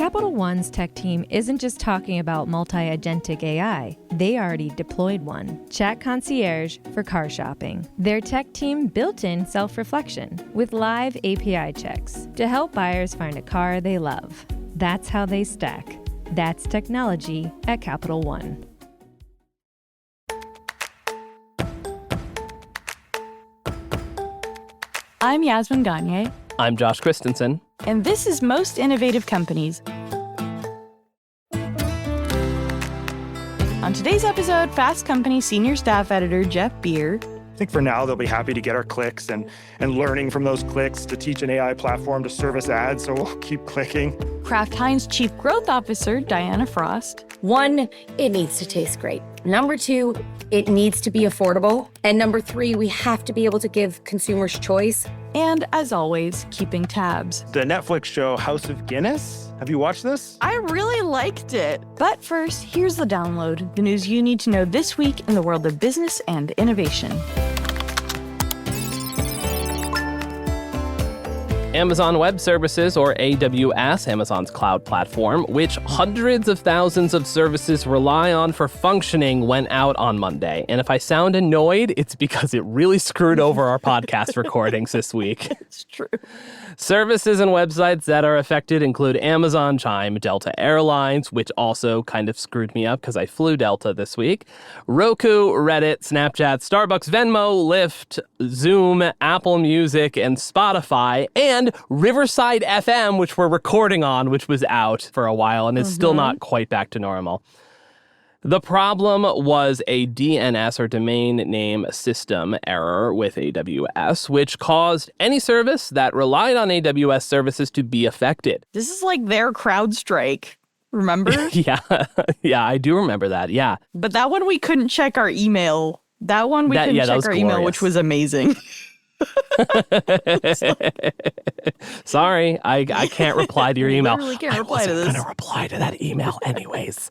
Capital One's tech team isn't just talking about multi-agentic AI. They already deployed one, Chat Concierge for car shopping. Their tech team built in self-reflection with live API checks to help buyers find a car they love. That's how they stack. That's technology at Capital One. I'm Yasmin Gagne. I'm Josh Christensen. And this is Most Innovative Companies. On today's episode, Fast Company Senior Staff Editor Jeff Beer. I think for now, they'll be happy to get our clicks and learning from those clicks to teach an AI platform to service ads, so we'll keep clicking. Kraft Heinz Chief Growth Officer Diana Frost. 1, it needs to taste great. Number 2, it needs to be affordable. And number 3, we have to be able to give consumers choice. And as always, keeping tabs. The Netflix show House of Guinness. Have you watched this? I really liked it. But first, here's the download, the news you need to know this week in the world of business and innovation. Amazon Web Services, or AWS, Amazon's cloud platform, which hundreds of thousands of services rely on for functioning, went out on Monday. And if I sound annoyed, it's because it really screwed over our podcast recordings this week. It's true. Services and websites that are affected include Amazon, Chime, Delta Airlines, which also kind of screwed me up because I flew Delta this week, Roku, Reddit, Snapchat, Starbucks, Venmo, Lyft, Zoom, Apple Music, and Spotify, and Riverside FM, which we're recording on, which was out for a while and is still not quite back to normal. The problem was a DNS, or domain name system, error with AWS, which caused any service that relied on AWS services to be affected. This is like their CrowdStrike, remember? Yeah, I do remember that, yeah. But that one we couldn't check our email. That one we couldn't check our email, which was amazing. Sorry, I can't reply to your email. I literally can't reply to this. I wasn't going to reply to that email anyways.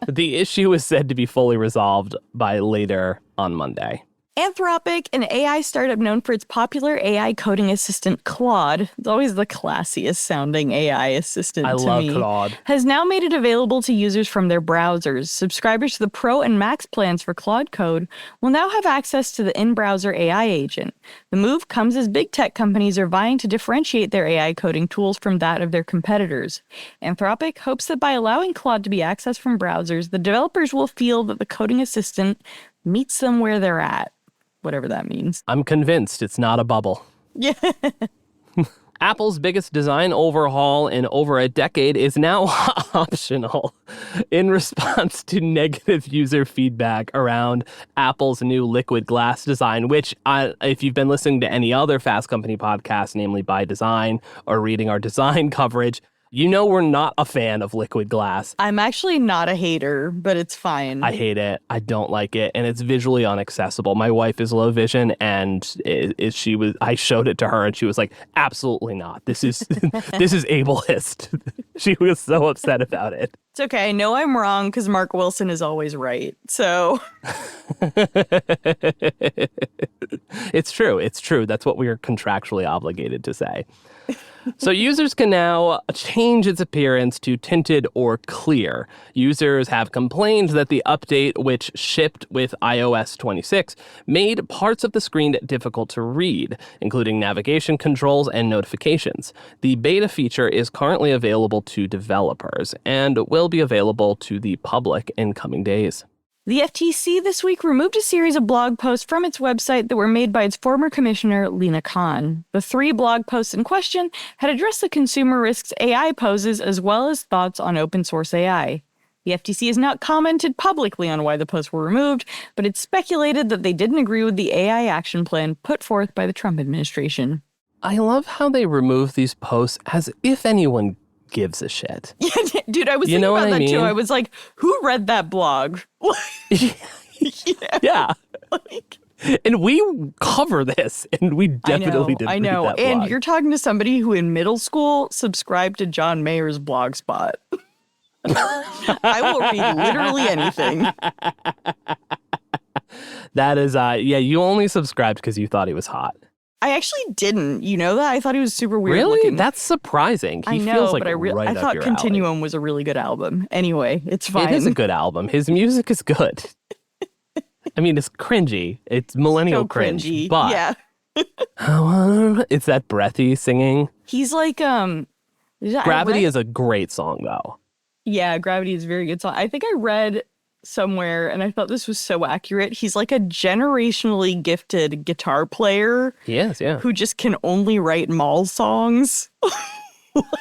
The issue is said to be fully resolved by later on Monday. Anthropic, an AI startup known for its popular AI coding assistant Claude, it's always the classiest sounding AI assistant to me. I love Claude. Has now made it available to users from their browsers. Subscribers to the Pro and Max plans for Claude Code will now have access to the in-browser AI agent. The move comes as big tech companies are vying to differentiate their AI coding tools from that of their competitors. Anthropic hopes that by allowing Claude to be accessed from browsers, the developers will feel that the coding assistant meets them where they're at. Whatever that means. I'm convinced it's not a bubble. Yeah. Apple's biggest design overhaul in over a decade is now optional in response to negative user feedback around Apple's new liquid glass design, which if you've been listening to any other Fast Company podcast, namely By Design, or reading our design coverage, you know we're not a fan of liquid glass. I'm actually not a hater, but it's fine. I hate it. I don't like it. And it's visually inaccessible. My wife is low vision, and I showed it to her and she was like, absolutely not. This is ableist. She was so upset about it. It's okay. I know I'm wrong because Mark Wilson is always right. So It's true. It's true. That's what we are contractually obligated to say. So users can now change its appearance to tinted or clear. Users have complained that the update, which shipped with iOS 26, made parts of the screen difficult to read, including navigation controls and notifications. The beta feature is currently available to developers and will be available to the public in coming days. the FTC this week removed a series of blog posts from its website that were made by its former commissioner, Lina Khan. The 3 blog posts in question had addressed the consumer risks AI poses as well as thoughts on open source AI. The FTC has not commented publicly on why the posts were removed, but it's speculated that they didn't agree with the AI action plan put forth by the Trump administration. I love how they remove these posts as if anyone gives a shit. Yeah, dude, I was thinking about that too. I was like, who read that blog? Yeah. And we cover this, and we definitely didn't read that blog. And you're talking to somebody who in middle school subscribed to John Mayer's Blogspot. I will read literally anything. That is, you only subscribed because you thought he was hot. I actually didn't. You know that? I thought he was super weird Really? looking. That's surprising. He I know, feels like but I up thought your Continuum alley. was a really good album. Anyway, it's fine. It is a good album. His music is good. I mean, it's cringy. It's millennial So cringe. cringy. But Yeah. it's that breathy singing. He's like, Gravity is a great song, though. Yeah, Gravity is a very good song. I think I read somewhere, and I thought this was so accurate. He's like a generationally gifted guitar player. He is, yeah. Who just can only write mall songs.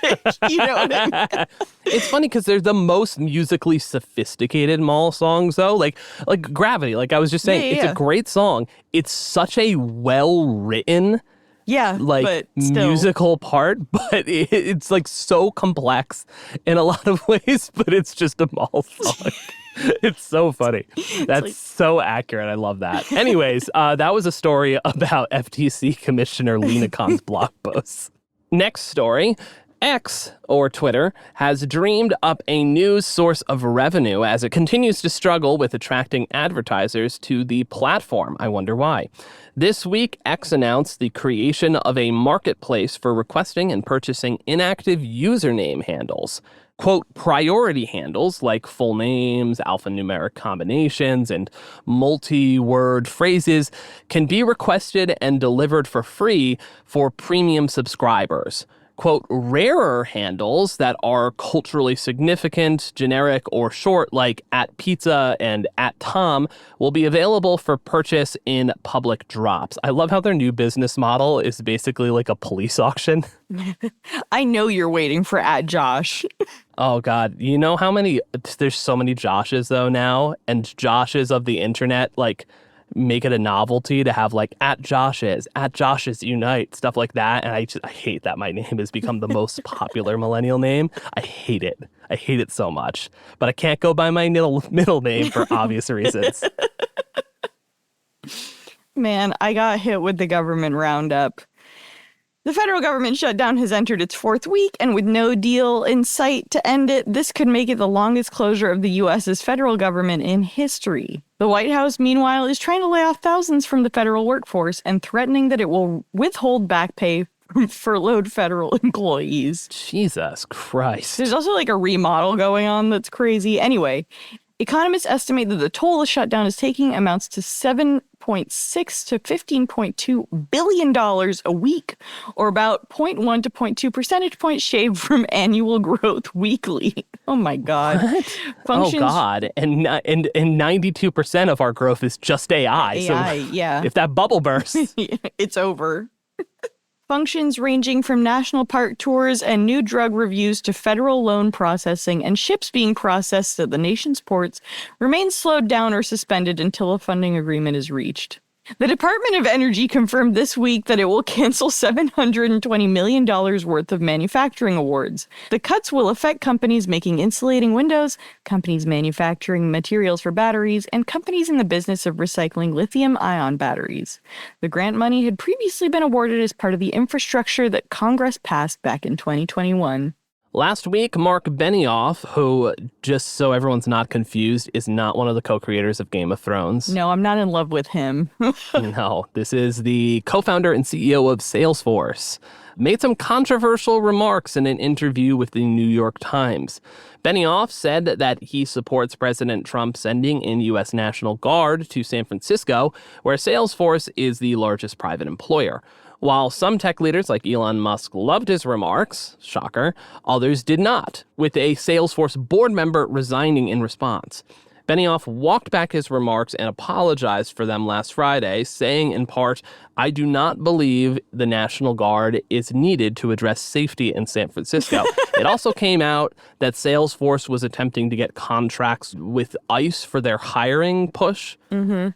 Like, you know what I mean? It's funny because they're the most musically sophisticated mall songs, though. Like Gravity, like I was just saying, it's a great song. It's such a well-written, but still. musical part, but it's like so complex in a lot of ways, but it's just a mall song. It's so funny. That's so accurate. I love that. Anyways, that was a story about FTC Commissioner Lena Khan's blog posts. Next story. X, or Twitter, has dreamed up a new source of revenue as it continues to struggle with attracting advertisers to the platform. I wonder why. This week, X announced the creation of a marketplace for requesting and purchasing inactive username handles. Quote, priority handles like full names, alphanumeric combinations, and multi-word phrases can be requested and delivered for free for premium subscribers. Quote, rarer handles that are culturally significant, generic, or short, like @pizza and @Tom, will be available for purchase in public drops. I love how their new business model is basically like a police auction. I know you're waiting for @Josh. Oh, God. You know how there's so many Joshes, though, now, and Joshes of the internet, like, make it a novelty to have like @Joshes Unite, stuff like that. And I hate that my name has become the most popular millennial name. I hate it. I hate it so much. But I can't go by my middle name for obvious reasons. Man, I got hit with the government roundup. The federal government shutdown has entered its fourth week, and with no deal in sight to end it, this could make it the longest closure of the U.S.'s federal government in history. The White House, meanwhile, is trying to lay off thousands from the federal workforce and threatening that it will withhold back pay from furloughed federal employees. Jesus Christ. There's also like a remodel going on that's crazy. Anyway, economists estimate that the toll the shutdown is taking amounts to $7.6 to $15.2 billion a week, or about 0.1 to 0.2 percentage points shaved from annual growth weekly. Oh my God. What? Oh God. And 92% of our growth is just AI. AI, so yeah. If that bubble bursts, it's over. Functions ranging from national park tours and new drug reviews to federal loan processing and ships being processed at the nation's ports remain slowed down or suspended until a funding agreement is reached. The Department of Energy confirmed this week that it will cancel $720 million worth of manufacturing awards. The cuts will affect companies making insulating windows, companies manufacturing materials for batteries, and companies in the business of recycling lithium-ion batteries. The grant money had previously been awarded as part of the infrastructure that Congress passed back in 2021. Last week, Mark Benioff, who, just so everyone's not confused, is not one of the co-creators of Game of Thrones. No, I'm not in love with him. No, this is the co-founder and CEO of Salesforce. Made some controversial remarks in an interview with the New York Times. Benioff said that he supports President Trump sending in U.S. National Guard to San Francisco, where Salesforce is the largest private employer. While some tech leaders like Elon Musk loved his remarks, shocker, others did not, with a Salesforce board member resigning in response. Benioff walked back his remarks and apologized for them last Friday, saying in part, "I do not believe the National Guard is needed to address safety in San Francisco." It also came out that Salesforce was attempting to get contracts with ICE for their hiring push.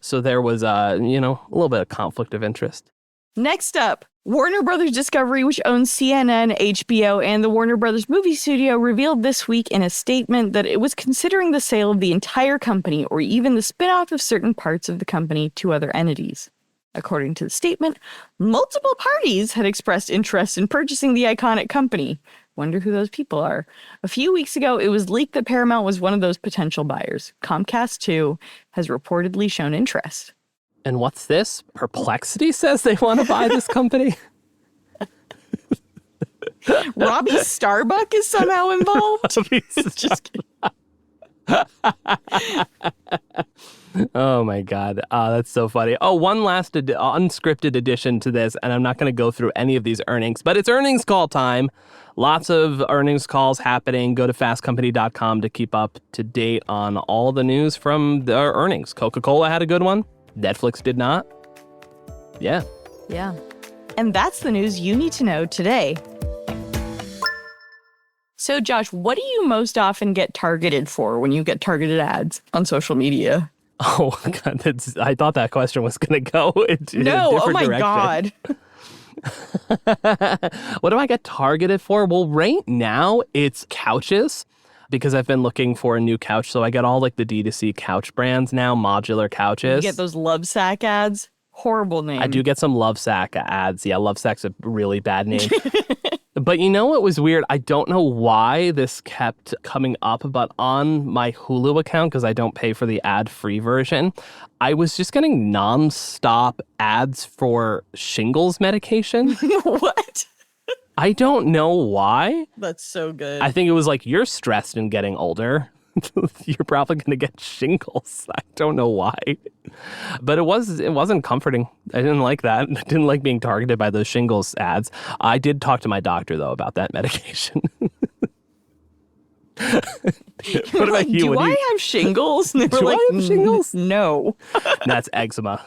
So there was, a little bit of conflict of interest. Next up, Warner Brothers Discovery, which owns CNN, HBO, and the Warner Brothers Movie Studio, revealed this week in a statement that it was considering the sale of the entire company or even the spin-off of certain parts of the company to other entities. According to the statement, multiple parties had expressed interest in purchasing the iconic company. Wonder who those people are. A few weeks ago, it was leaked that Paramount was one of those potential buyers. Comcast, too, has reportedly shown interest. And what's this? Perplexity says they want to buy this company? Robbie Starbuck is somehow involved. Just kidding. Oh my God. That's so funny. Oh, one last unscripted addition to this, and I'm not going to go through any of these earnings, but it's earnings call time. Lots of earnings calls happening. Go to fastcompany.com to keep up to date on all the news from their earnings. Coca-Cola had a good one. Netflix did not. Yeah. Yeah. And that's the news you need to know today. So, Josh, what do you most often get targeted for when you get targeted ads on social media? Oh, God, I thought that question was going to go into a different direction. God. What do I get targeted for? Well, right now it's couches because I've been looking for a new couch. So I get all like the D2C couch brands now, modular couches. You get those Lovesac ads? Horrible name. I do get some Lovesac ads. Yeah, Lovesac's a really bad name. But you know what was weird? I don't know why this kept coming up, but on my Hulu account, because I don't pay for the ad-free version, I was just getting nonstop ads for shingles medication. What? I don't know why. That's so good. I think it was like, you're stressed and getting older. You're probably going to get shingles. I don't know why. But it wasn't comforting. I didn't like that. I didn't like being targeted by those shingles ads. I did talk to my doctor, though, about that medication. What about you? Do I have shingles? And they were Do like, I have shingles? No. That's eczema.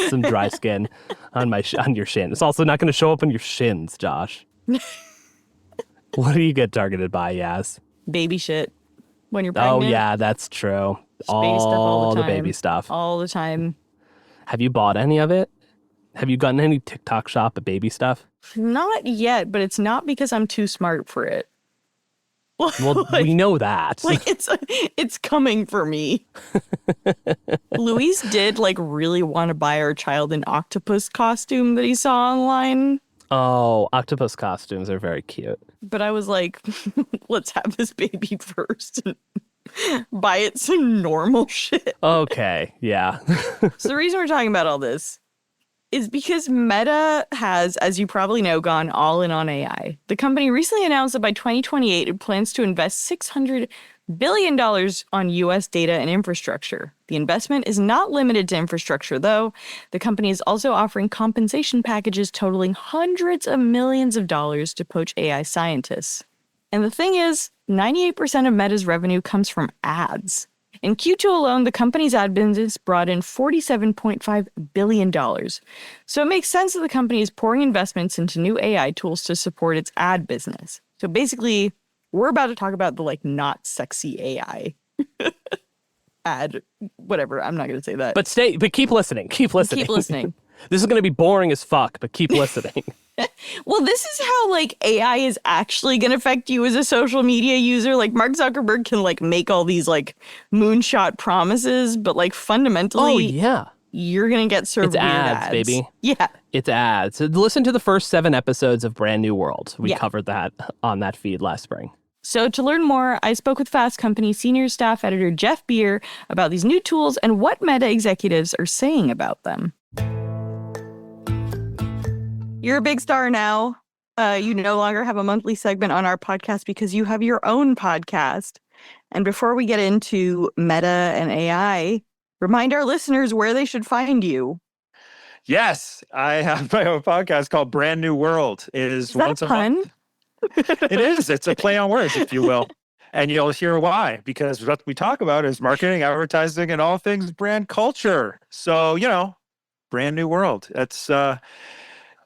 Some dry skin on your shin. It's also not going to show up on your shins, Josh. What do you get targeted by, Yas? Baby shit. When you're pregnant. Oh, yeah, that's true. Baby stuff all the time. The baby stuff. All the time. Have you bought any of it? Have you gotten any TikTok shop of baby stuff? Not yet, but it's not because I'm too smart for it. Well, we know that. Like, it's coming for me. Luis did, really want to buy our child an octopus costume that he saw online. Oh, octopus costumes are very cute. But I was like, let's have this baby first and buy it some normal shit. Okay, yeah. So the reason we're talking about all this is because Meta has, as you probably know, gone all in on AI. The company recently announced that by 2028, it plans to invest $600 billion on U.S. data and infrastructure. The investment is not limited to infrastructure, though. The company is also offering compensation packages totaling hundreds of millions of dollars to poach AI scientists. And the thing is, 98% of Meta's revenue comes from ads. In Q2 alone, the company's ad business brought in $47.5 billion. So it makes sense that the company is pouring investments into new AI tools to support its ad business. So basically, we're about to talk about the not sexy AI ad, whatever. I'm not going to say that. But keep listening. Keep listening. Keep listening. This is going to be boring as fuck, but keep listening. Well, this is how AI is actually going to affect you as a social media user. Mark Zuckerberg can make all these moonshot promises, but fundamentally, Oh yeah, you're going to get served it's weird ads, baby. Yeah. It's ads. So listen to the first 7 episodes of Brand New World. We Yeah. covered that on that feed last spring. So to learn more, I spoke with Fast Company senior staff editor Jeff Beer about these new tools and what Meta executives are saying about them. You're a big star now. You no longer have a monthly segment on our podcast because you have your own podcast. And before we get into Meta and AI, remind our listeners where they should find you. Yes, I have my own podcast called Brand New World. It is that once a a pun? month. It is. It's a play on words, if you will. And you'll hear why, because what we talk about is marketing, advertising, and all things brand culture. So, Brand New World. That's, I'm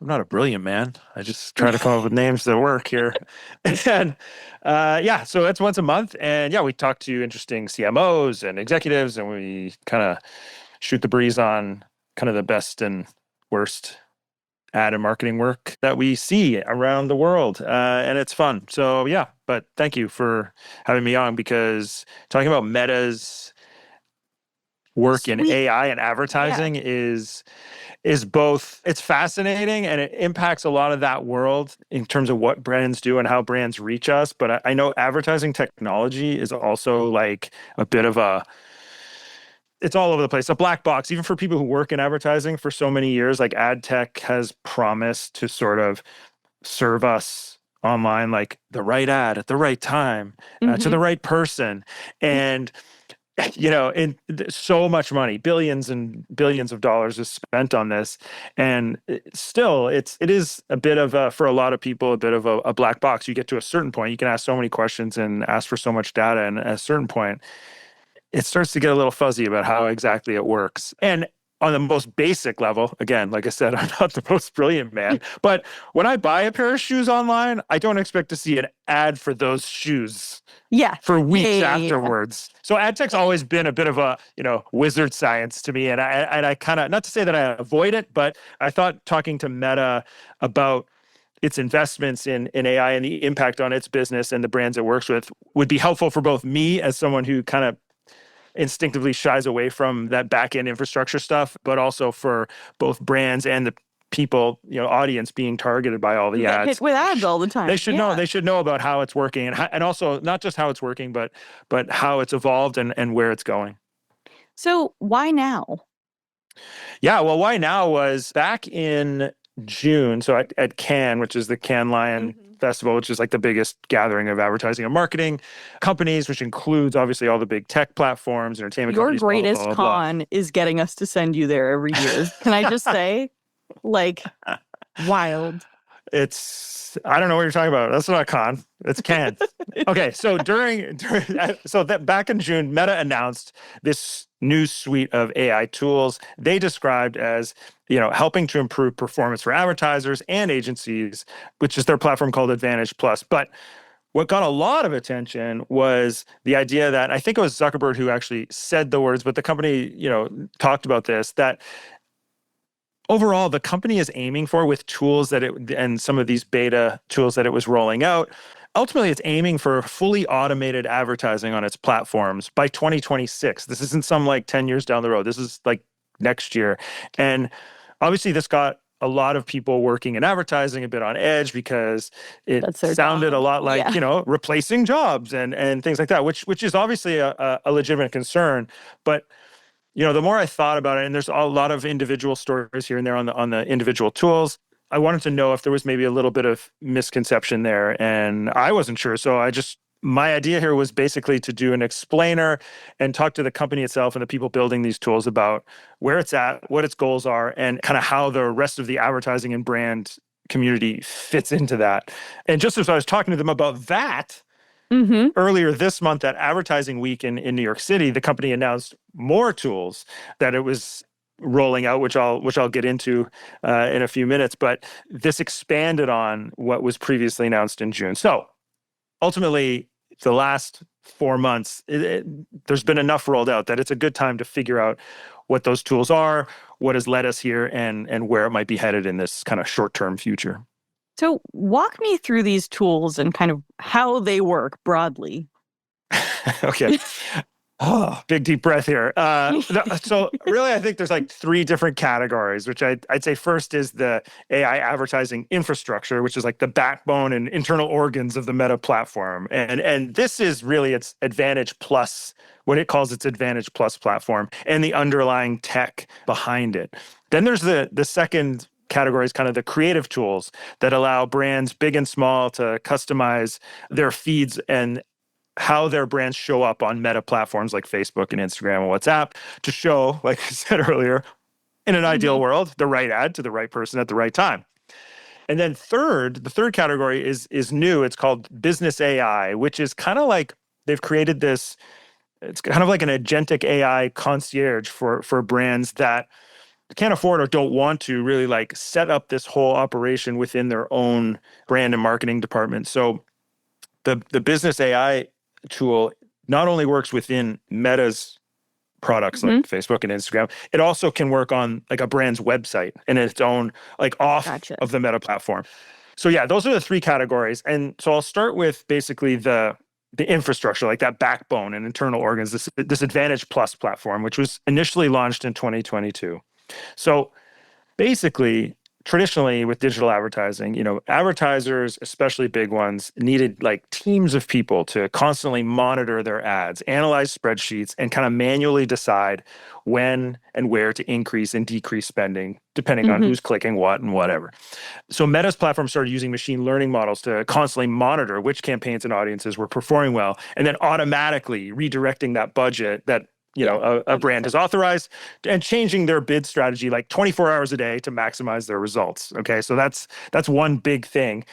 not a brilliant man. I just try to come up with names that work here. And so it's once a month. And we talk to interesting CMOs and executives, and we kind of shoot the breeze on kind of the best and worst ad and marketing work that we see around the world. And it's fun. So, but thank you for having me on, because talking about Meta's work in AI and advertising is both, it's fascinating and it impacts a lot of that world in terms of what brands do and how brands reach us. But I know advertising technology is also a bit of a it's all over the place. A black box, even for people who work in advertising for so many years, like ad tech has promised to sort of serve us online like the right ad at the right time to the right person. And so much money, billions and billions of dollars is spent on this. And still, it is a bit of for a lot of people, a bit of a black box. You get to a certain point, you can ask so many questions and ask for so much data. And at a certain point, it starts to get a little fuzzy about how exactly it works. And on the most basic level, again, like I said, I'm not the most brilliant man, but when I buy a pair of shoes online, I don't expect to see an ad for those shoes for weeks afterwards. So ad tech's always been a bit of a, wizard science to me. And I kind of, not to say that I avoid it, but I thought talking to Meta about its investments in AI and the impact on its business and the brands it works with would be helpful for both me as someone who kind of instinctively shies away from that back-end infrastructure stuff, but also for both brands and the people, audience being targeted by all the ads. Hit with ads all the time. They should know. They should know about how it's working and also not just how it's working, but how it's evolved and where it's going. So why now? Yeah, well, why now was back in June. So at Cannes, which is the Cannes Lion Festival, which is like the biggest gathering of advertising and marketing companies, which includes obviously all the big tech platforms, entertainment Your companies. Your greatest blah, blah, blah, con is getting us to send you there every year. Can I just say, wild. I don't know what you're talking about. That's not a con. It's Cannes. Okay, so back in June, Meta announced this new suite of AI tools they described as, helping to improve performance for advertisers and agencies, which is their platform called Advantage Plus. But what got a lot of attention was the idea that, I think it was Zuckerberg who actually said the words, but the company, talked about this, that overall, the company is aiming for with tools and some of these beta tools that it was rolling out. Ultimately, it's aiming for fully automated advertising on its platforms by 2026. This isn't some 10 years down the road. This is next year. And obviously, this got a lot of people working in advertising a bit on edge because it sounded a lot like, replacing jobs and things like that, which is obviously a legitimate concern. But the more I thought about it, and there's a lot of individual stories here and there on the individual tools, I wanted to know if there was maybe a little bit of misconception there, and I wasn't sure. So my idea here was basically to do an explainer and talk to the company itself and the people building these tools about where it's at, what its goals are, and kind of how the rest of the advertising and brand community fits into that. And just as I was talking to them about that, earlier this month at Advertising Week in New York City, the company announced more tools that it was rolling out, which I'll get into in a few minutes. But this expanded on what was previously announced in June. So ultimately, the last 4 months, there's been enough rolled out that it's a good time to figure out what those tools are, what has led us here, and where it might be headed in this kind of short-term future. So walk me through these tools and kind of how they work broadly. Okay. Big deep breath here. So really, I think there's 3 different categories, which I'd say first is the AI advertising infrastructure, which is the backbone and internal organs of the Meta platform. And this is really its Advantage Plus, what it calls its Advantage Plus platform, and the underlying tech behind it. Then there's the second category is kind of the creative tools that allow brands big and small to customize their feeds and how their brands show up on Meta platforms like Facebook and Instagram and WhatsApp to show, like I said earlier, in an ideal world, the right ad to the right person at the right time. And then the third category is new. It's called business AI, which is kind of like they've created this, it's kind of like an agentic AI concierge for brands that can't afford or don't want to really set up this whole operation within their own brand and marketing department. So the business AI tool not only works within Meta's products like Facebook and Instagram, it also can work on a brand's website and its own off of the Meta platform. So yeah, those are the 3 categories. And so I'll start with basically the infrastructure, that backbone and internal organs, this Advantage Plus platform, which was initially launched in 2022. So basically, traditionally with digital advertising, advertisers, especially big ones, needed like teams of people to constantly monitor their ads, analyze spreadsheets, and kind of manually decide when and where to increase and decrease spending, depending on who's clicking what and whatever. So Meta's platform started using machine learning models to constantly monitor which campaigns and audiences were performing well, and then automatically redirecting that budget that a brand has authorized and changing their bid strategy like 24 hours a day to maximize their results. Okay, so that's one big thing.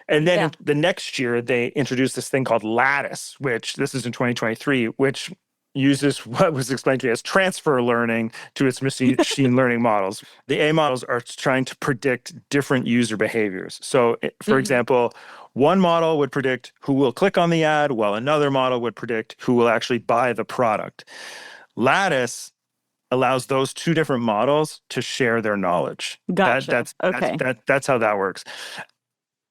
And then the next year, they introduced this thing called Lattice, which this is in 2023, which uses what was explained to me as transfer learning to its machine learning models. The A models are trying to predict different user behaviors. So, for example, one model would predict who will click on the ad, while another model would predict who will actually buy the product. Lattice allows those two different models to share their knowledge. Gotcha. That's how that works.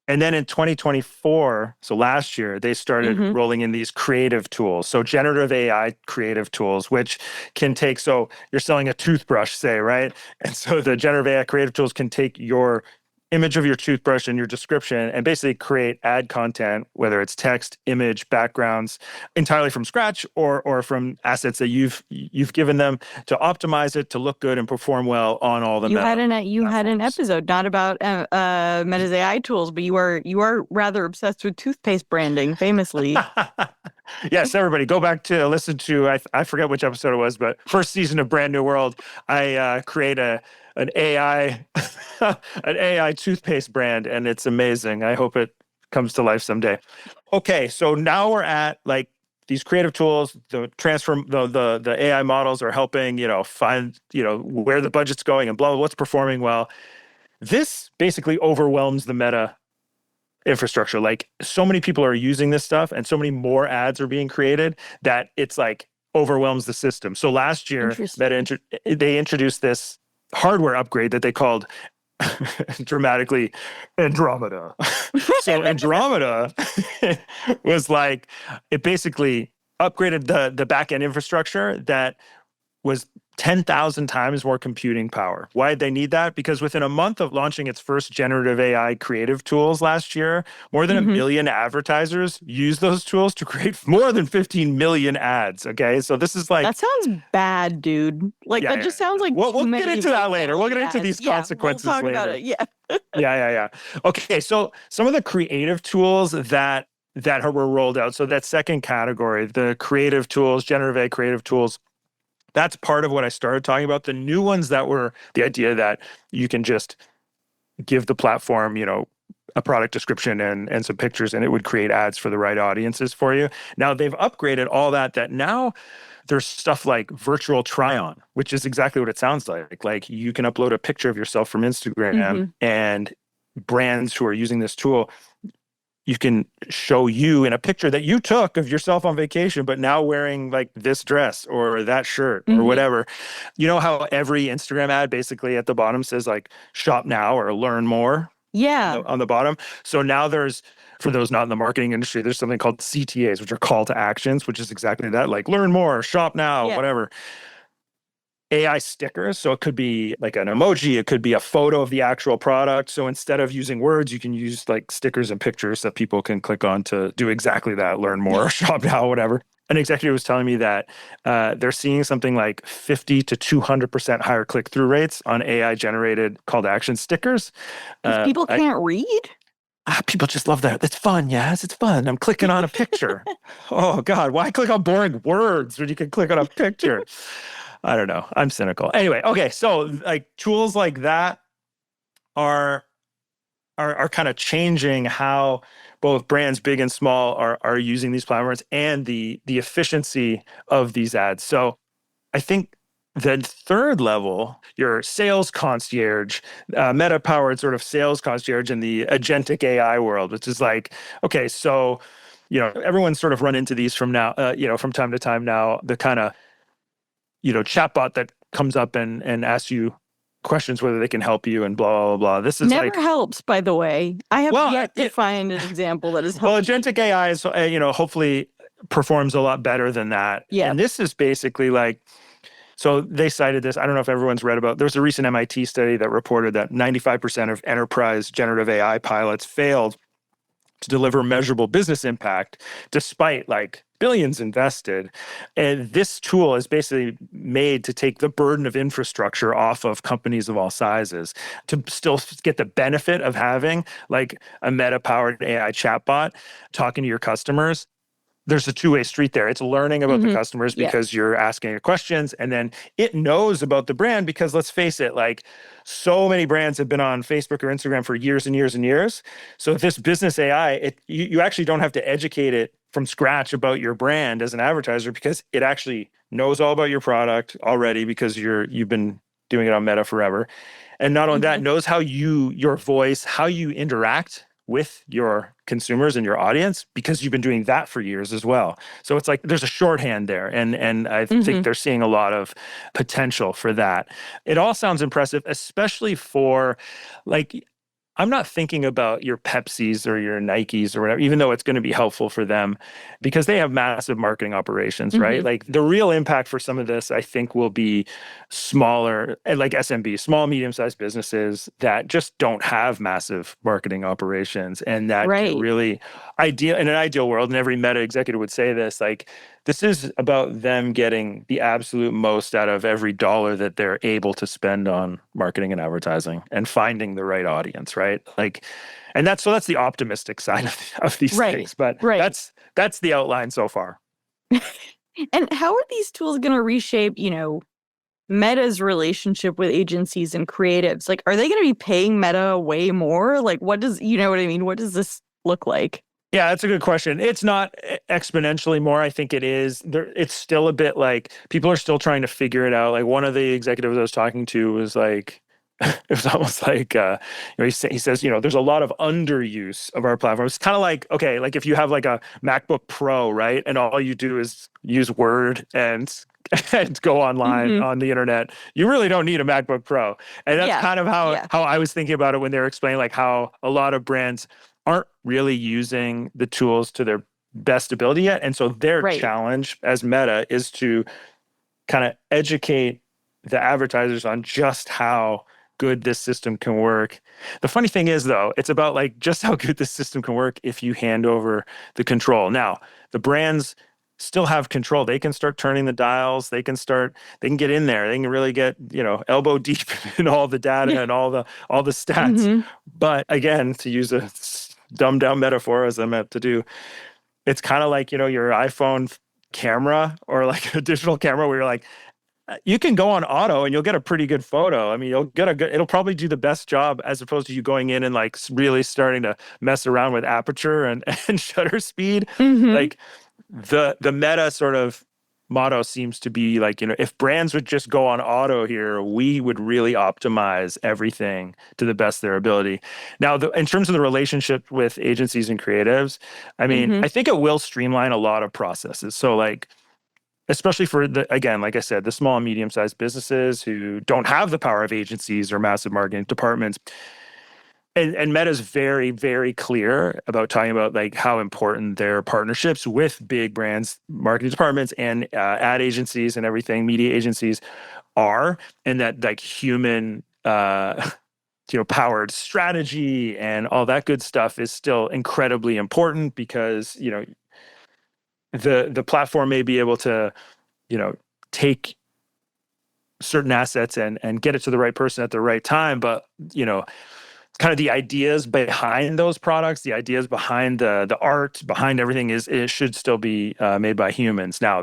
And then in 2024, so last year, they started rolling in these creative tools. So generative AI creative tools, which can take, so you're selling a toothbrush, say, right? And so the generative AI creative tools can take your image of your toothbrush and your description and basically create ad content, whether it's text, image, backgrounds, entirely from scratch or from assets that you've given them to optimize it to look good and perform well on all the Meta. You had an episode not about Meta's AI tools, but you are rather obsessed with toothpaste branding, famously. Yes, everybody, go back to listen to, I forget which episode it was, but first season of Brand New World, I create an AI an AI toothpaste brand, and it's amazing. I hope it comes to life someday. Okay, so now we're at like these creative tools, the AI models are helping, find, where the budget's going and blah, what's performing well. This basically overwhelms the Meta infrastructure. Like so many people are using this stuff and so many more ads are being created that it's like overwhelms the system. So last year, Meta they introduced this hardware upgrade that they called dramatically Andromeda. So Andromeda was like, it basically upgraded the back-end infrastructure that was 10,000 times more computing power. Why did they need that? Because within a month of launching its first generative AI creative tools last year, more than 1 million advertisers used those tools to create more than 15 million ads. Okay, so this is like... That sounds bad, dude. Like, that just sounds like... We'll get into that later. We'll get into these consequences later. We'll talk about it, yeah. Okay, so some of the creative tools that were rolled out, so that second category, the creative tools, generative AI creative tools, that's part of what I started talking about. The new ones that were the idea that you can just give the platform, a product description and some pictures, and it would create ads for the right audiences for you. Now they've upgraded all that now there's stuff like virtual try-on, which is exactly what it sounds like. Like you can upload a picture of yourself from Instagram and brands who are using this tool, you can show you in a picture that you took of yourself on vacation, but now wearing like this dress or that shirt or whatever. You know how every Instagram ad basically at the bottom says like shop now or learn more? Yeah. On the bottom. So now there's, for those not in the marketing industry, there's something called CTAs, which are call to actions, which is exactly that, like learn more, shop now, whatever. AI stickers. So it could be like an emoji. It could be a photo of the actual product. So instead of using words, you can use like stickers and pictures that people can click on to do exactly that, learn more, shop now, whatever. An executive was telling me that they're seeing something like 50 to 200% higher click-through rates on AI-generated call to action stickers. People can't read? People just love that. It's fun, yes, it's fun. I'm clicking on a picture. Oh, God, why click on boring words when you can click on a picture? I don't know. I'm cynical. Anyway, okay. So like tools like that are kind of changing how both brands, big and small, are using these platforms and the efficiency of these ads. So I think the third level, your sales concierge, Meta-powered sort of sales concierge in the agentic AI world, which is like, okay, so, everyone's sort of run into these from time to time now, the kind of, chatbot that comes up and asks you questions whether they can help you and blah, blah, blah. This is never helps, by the way. I have yet to find an example that is helpful. Well, agentic AI is, hopefully performs a lot better than that. Yeah. And this is basically like, So they cited this. I don't know if everyone's read about. There's a recent MIT study that reported that 95% of enterprise generative AI pilots failed to deliver measurable business impact despite like billions invested. And this tool is basically made to take the burden of infrastructure off of companies of all sizes to still get the benefit of having like a Meta-powered AI chatbot talking to your customers. There's a two-way street there. It's learning about the customers because you're asking it questions, and then it knows about the brand because let's face it, like so many brands have been on Facebook or Instagram for years and years and years. So this business AI, you actually don't have to educate it from scratch about your brand as an advertiser because it actually knows all about your product already because you've been doing it on Meta forever. And not only that, knows how your voice, how you interact with your consumers and your audience because you've been doing that for years as well. So it's like there's a shorthand there. And I think they're seeing a lot of potential for that. It all sounds impressive, especially for like, I'm not thinking about your Pepsis or your Nikes or whatever, even though it's going to be helpful for them because they have massive marketing operations, right? Like the real impact for some of this, I think, will be smaller, like SMB, small, medium-sized businesses that just don't have massive marketing operations and that really in an ideal world, and every Meta executive would say this, like, this is about them getting the absolute most out of every dollar that they're able to spend on marketing and advertising and finding the right audience, right? Like, and that's the optimistic side of these things. But that's the outline so far. And how are these tools going to reshape, Meta's relationship with agencies and creatives? Like, are they going to be paying Meta way more? Like, what does, what I mean? What does this look like? Yeah, that's a good question. It's not exponentially more. I think it is. It's still a bit like people are still trying to figure it out. Like one of the executives I was talking to was like, it was almost like, he says, there's a lot of underuse of our platform. It's kind of like, okay, like if you have like a MacBook Pro, right? And all you do is use Word and go online on the internet. You really don't need a MacBook Pro. And that's kind of how I was thinking about it when they were explaining like how a lot of brands aren't really using the tools to their best ability yet. And so their challenge as Meta is to kind of educate the advertisers on just how good this system can work. The funny thing is, though, it's about like just how good this system can work if you hand over the control. Now, the brands still have control. They can start turning the dials. They can get in there. They can really get, elbow deep in all the data and all the stats. But again, to use a dumbed down metaphor as I'm meant to do, it's kind of like, your iPhone camera or like a digital camera where you're like, you can go on auto and you'll get a pretty good photo. I mean, it'll probably do the best job as opposed to you going in and like really starting to mess around with aperture and shutter speed. Like the Meta sort of motto seems to be like, if brands would just go on auto here, we would really optimize everything to the best of their ability. Now, in terms of the relationship with agencies and creatives, I mean, I think it will streamline a lot of processes. So like, especially for again, like I said, the small and medium-sized businesses who don't have the power of agencies or massive marketing departments. And Meta's very, very clear about talking about like how important their partnerships with big brands, marketing departments, and ad agencies and everything, media agencies are, and that like human, powered strategy and all that good stuff is still incredibly important because the platform may be able to, take certain assets and get it to the right person at the right time, but kind of the ideas behind those products, the ideas behind the art, behind everything it should still be made by humans. Now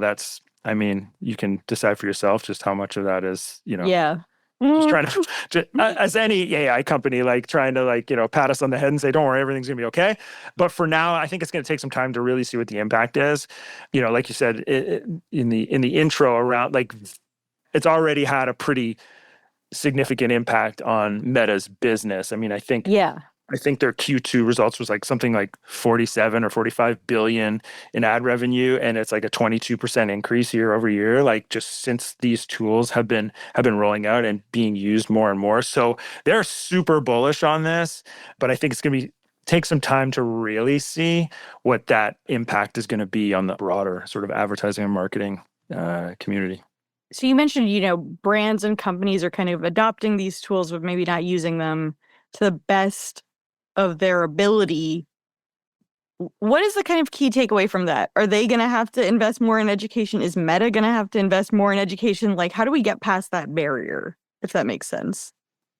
you can decide for yourself just how much of that is, just trying to, as any AI company, like trying to like, pat us on the head and say, don't worry, everything's gonna be okay. But for now, I think it's gonna take some time to really see what the impact is. Like you said in the intro around, like it's already had a pretty significant impact on Meta's business. I mean, I think their Q2 results was like something like 47 or 45 billion in ad revenue, and it's like a 22% increase year over year, like just since these tools have been rolling out and being used more and more. So they're super bullish on this, but I think it's going to take some time to really see what that impact is going to be on the broader sort of advertising and marketing community. So you mentioned, brands and companies are kind of adopting these tools, but maybe not using them to the best of their ability. What is the kind of key takeaway from that? Are they going to have to invest more in education? Is Meta going to have to invest more in education? Like, how do we get past that barrier, if that makes sense?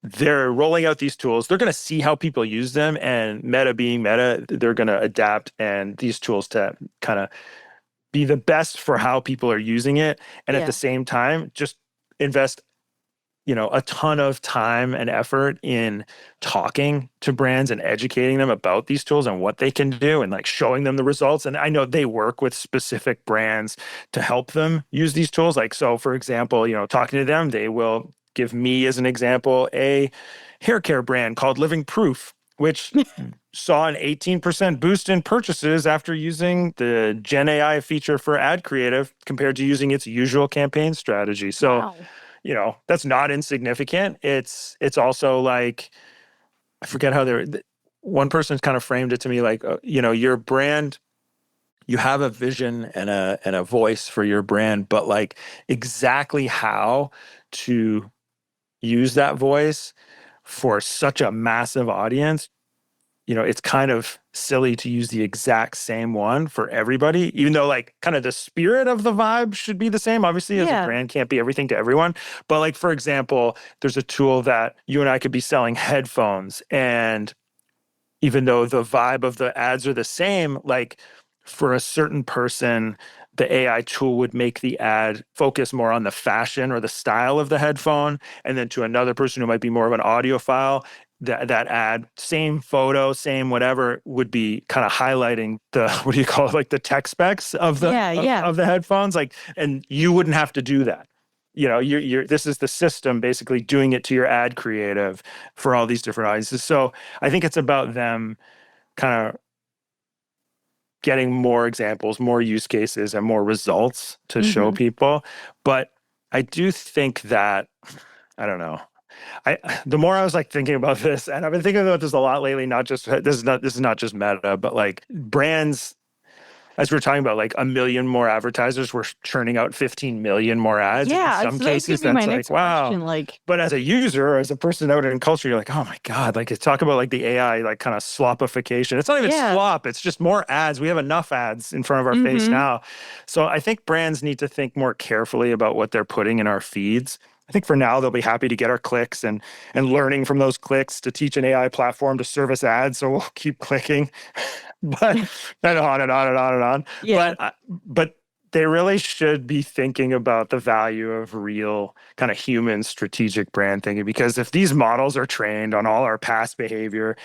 They're rolling out these tools. They're going to see how people use them, and Meta being Meta, they're going to adapt and these tools to kind of be the best for how people are using it. And at the same time, just invest a ton of time and effort in talking to brands and educating them about these tools and what they can do and like showing them the results. And I know they work with specific brands to help them use these tools. Like, so for example, talking to them, they will give me as an example, a hair care brand called Living Proof, which saw an 18% boost in purchases after using the Gen AI feature for ad creative compared to using its usual campaign strategy. So, Wow. That's not insignificant. It's also like, I forget how one person kind of framed it to me like, your brand, you have a vision and a voice for your brand, but like exactly how to use that voice for such a massive audience, it's kind of silly to use the exact same one for everybody, even though like kind of the spirit of the vibe should be the same. Obviously, as a brand can't be everything to everyone. But like, for example, there's a tool that you and I could be selling headphones. And even though the vibe of the ads are the same, like for a certain person, the AI tool would make the ad focus more on the fashion or the style of the headphone. And then to another person who might be more of an audiophile, that ad, same photo, same whatever, would be kind of highlighting the, what do you call it, like the tech specs of the of the headphones. Like, and you wouldn't have to do that. You're this is the system basically doing it to your ad creative for all these different audiences. So I think it's about them kind of getting more examples, more use cases, and more results to show people. But I do think that, I don't know. The more I was like thinking about this, and I've been thinking about this a lot lately, this is not just Meta, but like brands, as we were talking about, like 1 million more advertisers were churning out 15 million more ads. Yeah, in some cases, that's like, wow. Question, but as a user, as a person out in culture, you're like, oh my God, like talk about like the AI, like kind of slopification. It's not even slop, it's just more ads. We have enough ads in front of our face now. So I think brands need to think more carefully about what they're putting in our feeds. I think for now, they'll be happy to get our clicks and learning from those clicks to teach an AI platform to service ads. So we'll keep clicking, but and on and on and on and on. Yeah. But they really should be thinking about the value of real kind of human strategic brand thinking, because if these models are trained on all our past behavior,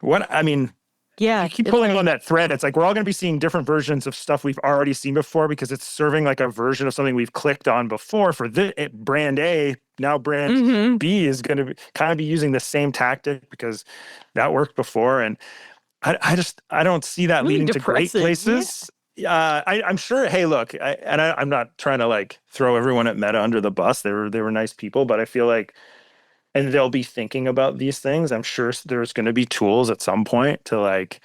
you keep pulling on that thread. It's like we're all going to be seeing different versions of stuff we've already seen before because it's serving like a version of something we've clicked on before for brand A. Now brand B is going to kind of be using the same tactic because that worked before. And I don't see that really leading to great places. Yeah. I'm sure. Hey, look, I'm not trying to like throw everyone at Meta under the bus. They were nice people, but I feel like, and they'll be thinking about these things. I'm sure there's going to be tools at some point to like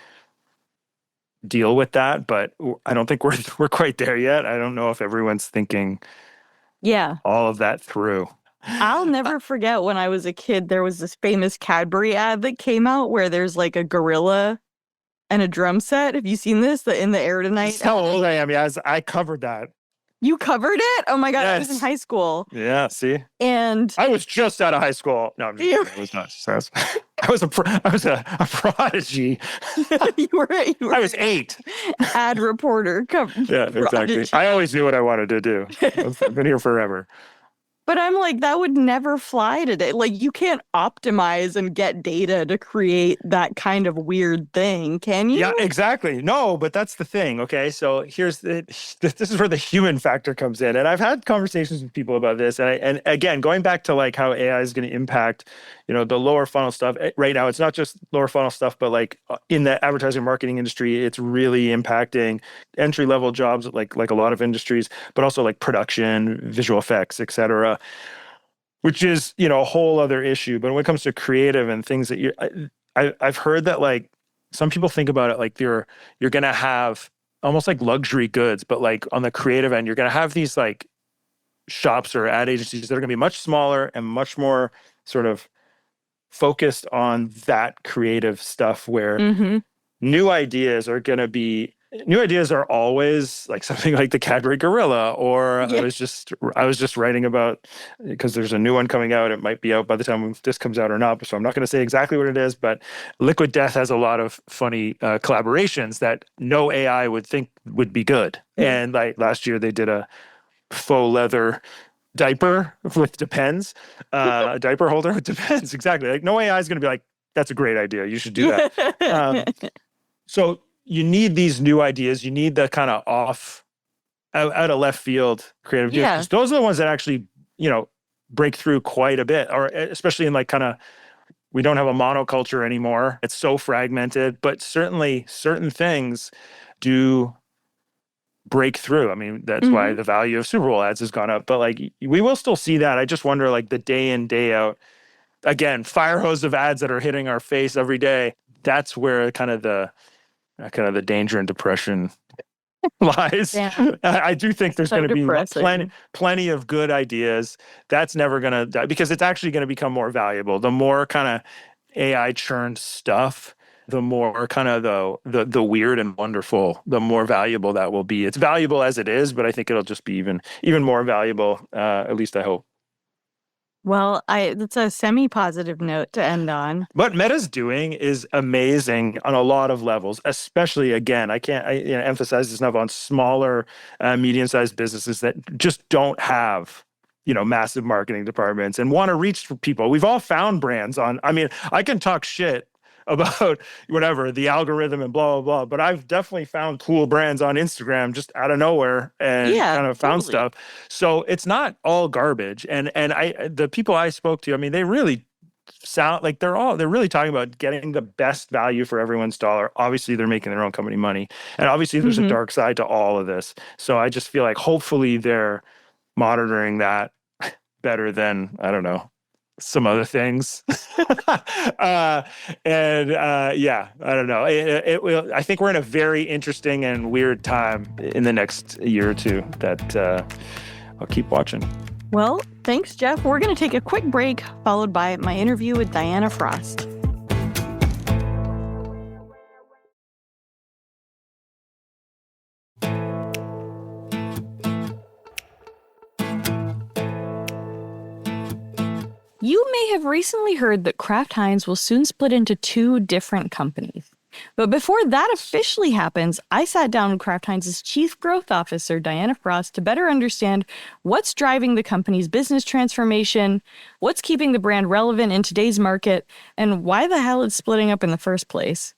deal with that, but I don't think we're quite there yet. I don't know if everyone's thinking all of that through. I'll never forget when I was a kid, there was this famous Cadbury ad that came out where there's like a gorilla and a drum set. Have you seen this? The In the Air Tonight? That's how old I am. Yeah, I covered that. You covered it? Oh my God, I was in high school. Yeah, see? And I was just out of high school. No, I was not. I was a prodigy. you were I was 8. Ad reporter. Yeah, exactly. Prodigy. I always knew what I wanted to do. I've been here forever. But I'm like, that would never fly today. Like, you can't optimize and get data to create that kind of weird thing, can you? Yeah, exactly. No, but that's the thing, okay? So this is where the human factor comes in. And I've had conversations with people about this. And again, going back to like how AI is going to impact, the lower funnel stuff. Right now, it's not just lower funnel stuff, but like in the advertising marketing industry, it's really impacting entry-level jobs like a lot of industries, but also like production, visual effects, et cetera. Which is, a whole other issue. But when it comes to creative and things that I've heard that like some people think about it like you're going to have almost like luxury goods, but like on the creative end, you're going to have these like shops or ad agencies that are going to be much smaller and much more sort of focused on that creative stuff where new ideas are always like something like the Cadbury Gorilla, or I was just writing about, because there's a new one coming out. It might be out by the time this comes out or not, so I'm not going to say exactly what it is, but Liquid Death has a lot of funny collaborations that no AI would think would be good. And like last year they did a faux leather diaper with Depends, a diaper holder with Depends. Exactly. Like no AI is going to be like, that's a great idea, you should do that. So you need these new ideas. You need the kind of out of left field creative ideas. Those are the ones that actually, break through quite a bit, or especially in like kind of, we don't have a monoculture anymore. It's so fragmented, but certainly certain things do break through. I mean, that's why the value of Super Bowl ads has gone up. But like, we will still see that. I just wonder, like the day in, day out, again, fire hose of ads that are hitting our face every day. That's where kind of the danger and depression lies. Yeah. I do think there's going to be plenty of good ideas. That's never going to die, because it's actually going to become more valuable. The more kind of AI churned stuff, the more kind of the weird and wonderful, the more valuable that will be. It's valuable as it is, but I think it'll just be even more valuable. At least I hope. Well, that's a semi-positive note to end on. What Meta's doing is amazing on a lot of levels, especially, again, I can't emphasize this enough, on smaller, medium-sized businesses that just don't have, massive marketing departments and want to reach people. We've all found brands I can talk shit about whatever, the algorithm and blah, blah, blah. But I've definitely found cool brands on Instagram just out of nowhere and kind of found stuff. So it's not all garbage. And the people I spoke to, they really sound like they're really talking about getting the best value for everyone's dollar. Obviously, they're making their own company money. And obviously, there's a dark side to all of this. So I just feel like hopefully they're monitoring that better than, I don't know, some other things. I don't know. It will. I think we're in a very interesting and weird time in the next year or two that I'll keep watching. Well, thanks, Jeff. We're going to take a quick break, followed by my interview with Diana Frost. You may have recently heard that Kraft Heinz will soon split into 2 different companies. But before that officially happens, I sat down with Kraft Heinz's Chief Growth Officer, Diana Frost, to better understand what's driving the company's business transformation, what's keeping the brand relevant in today's market, and why the hell it's splitting up in the first place.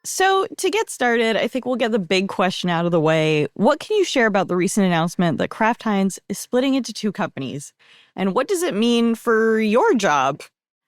So to get started, I think we'll get the big question out of the way. What can you share about the recent announcement that Kraft Heinz is splitting into 2 companies? And what does it mean for your job?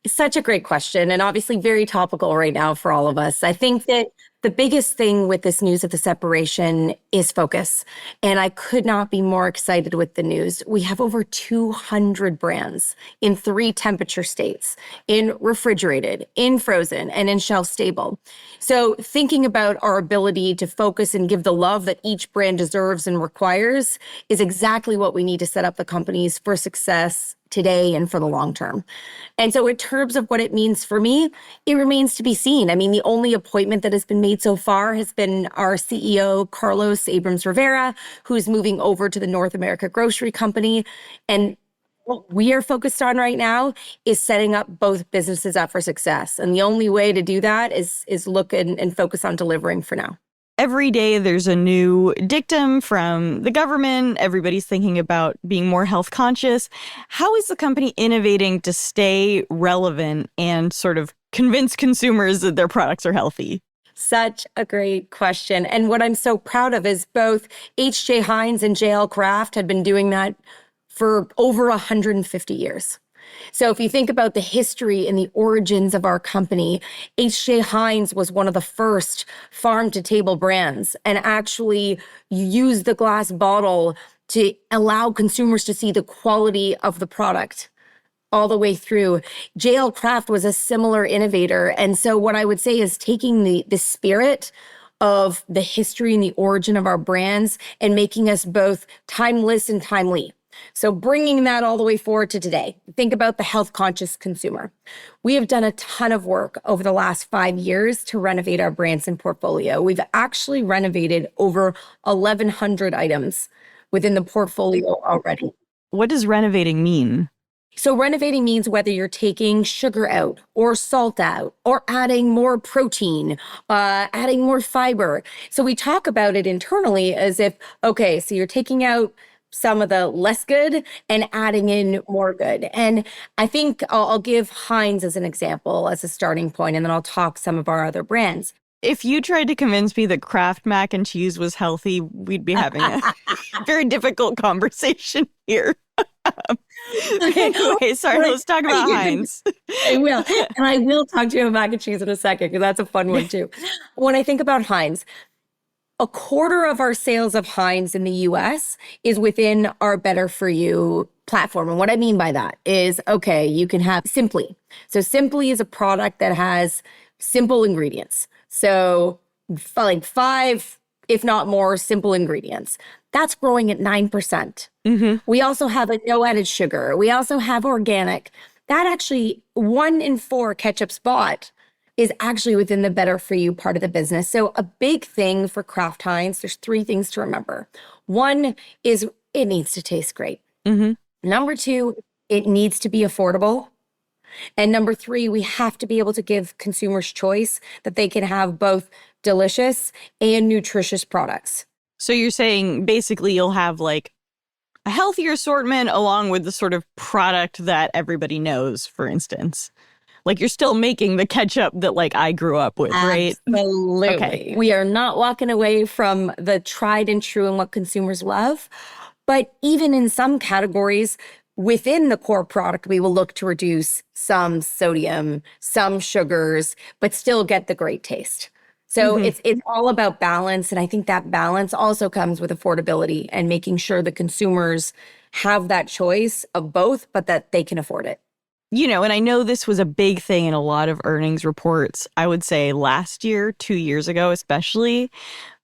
Such a great question, and obviously very topical right now for all of us. I think that the biggest thing with this news of the separation is focus. And I could not be more excited with the news. We have over 200 brands in 3 temperature states, in refrigerated, in frozen, and in shelf stable. So thinking about our ability to focus and give the love that each brand deserves and requires is exactly what we need to set up the companies for success today and for the long term. And so in terms of what it means for me, it remains to be seen. The only appointment that has been made so far has been our CEO, Carlos Abrams-Rivera, who's moving over to the North America Grocery Company. And what we are focused on right now is setting up both businesses up for success. And the only way to do that is look and focus on delivering for now. Every day there's a new dictum from the government. Everybody's thinking about being more health conscious. How is the company innovating to stay relevant and sort of convince consumers that their products are healthy? Such a great question. And what I'm so proud of is both H.J. Heinz and J.L. Kraft had been doing that for over 150 years. So if you think about the history and the origins of our company, H.J. Heinz was one of the first farm-to-table brands and actually used the glass bottle to allow consumers to see the quality of the product all the way through. J.L. Kraft was a similar innovator. And so what I would say is taking the spirit of the history and the origin of our brands and making us both timeless and timely. So bringing that all the way forward to today, think about the health conscious consumer. We have done a ton of work over the last 5 years to renovate our brands and portfolio. We've actually renovated over 1,100 items within the portfolio already. What does renovating mean? So renovating means whether you're taking sugar out or salt out or adding more protein, adding more fiber. So we talk about it internally as if, okay, so you're taking out some of the less good and adding in more good. And I think I'll give Heinz as an example, as a starting point, and then I'll talk some of our other brands. If you tried to convince me that Kraft mac and cheese was healthy, we'd be having a very difficult conversation here. Anyway, sorry, let's talk about Heinz. I will. And I will talk to you about mac and cheese in a second, because that's a fun one too. When I think about Heinz, a quarter of our sales of Heinz in the US is within our Better For You platform. And what I mean by that is, okay, you can have Simply. So Simply is a product that has simple ingredients. So like 5, if not more, simple ingredients. That's growing at 9%. Mm-hmm. We also have a no added sugar. We also have organic. That actually 1 in 4 ketchups bought is actually within the Better For You part of the business. So a big thing for Kraft Heinz, there's 3 things to remember. 1 is it needs to taste great. Mm-hmm. Number 2, it needs to be affordable. And number 3, we have to be able to give consumers choice that they can have both delicious and nutritious products. So you're saying basically you'll have like a healthier assortment along with the sort of product that everybody knows, for instance. Like you're still making the ketchup that like I grew up with, right? Absolutely. Okay. We are not walking away from the tried and true and what consumers love. But even in some categories, within the core product, we will look to reduce some sodium, some sugars, but still get the great taste. So it's all about balance. And I think that balance also comes with affordability and making sure the consumers have that choice of both, but that they can afford it. You know, and I know this was a big thing in a lot of earnings reports, I would say last year, 2 years ago especially.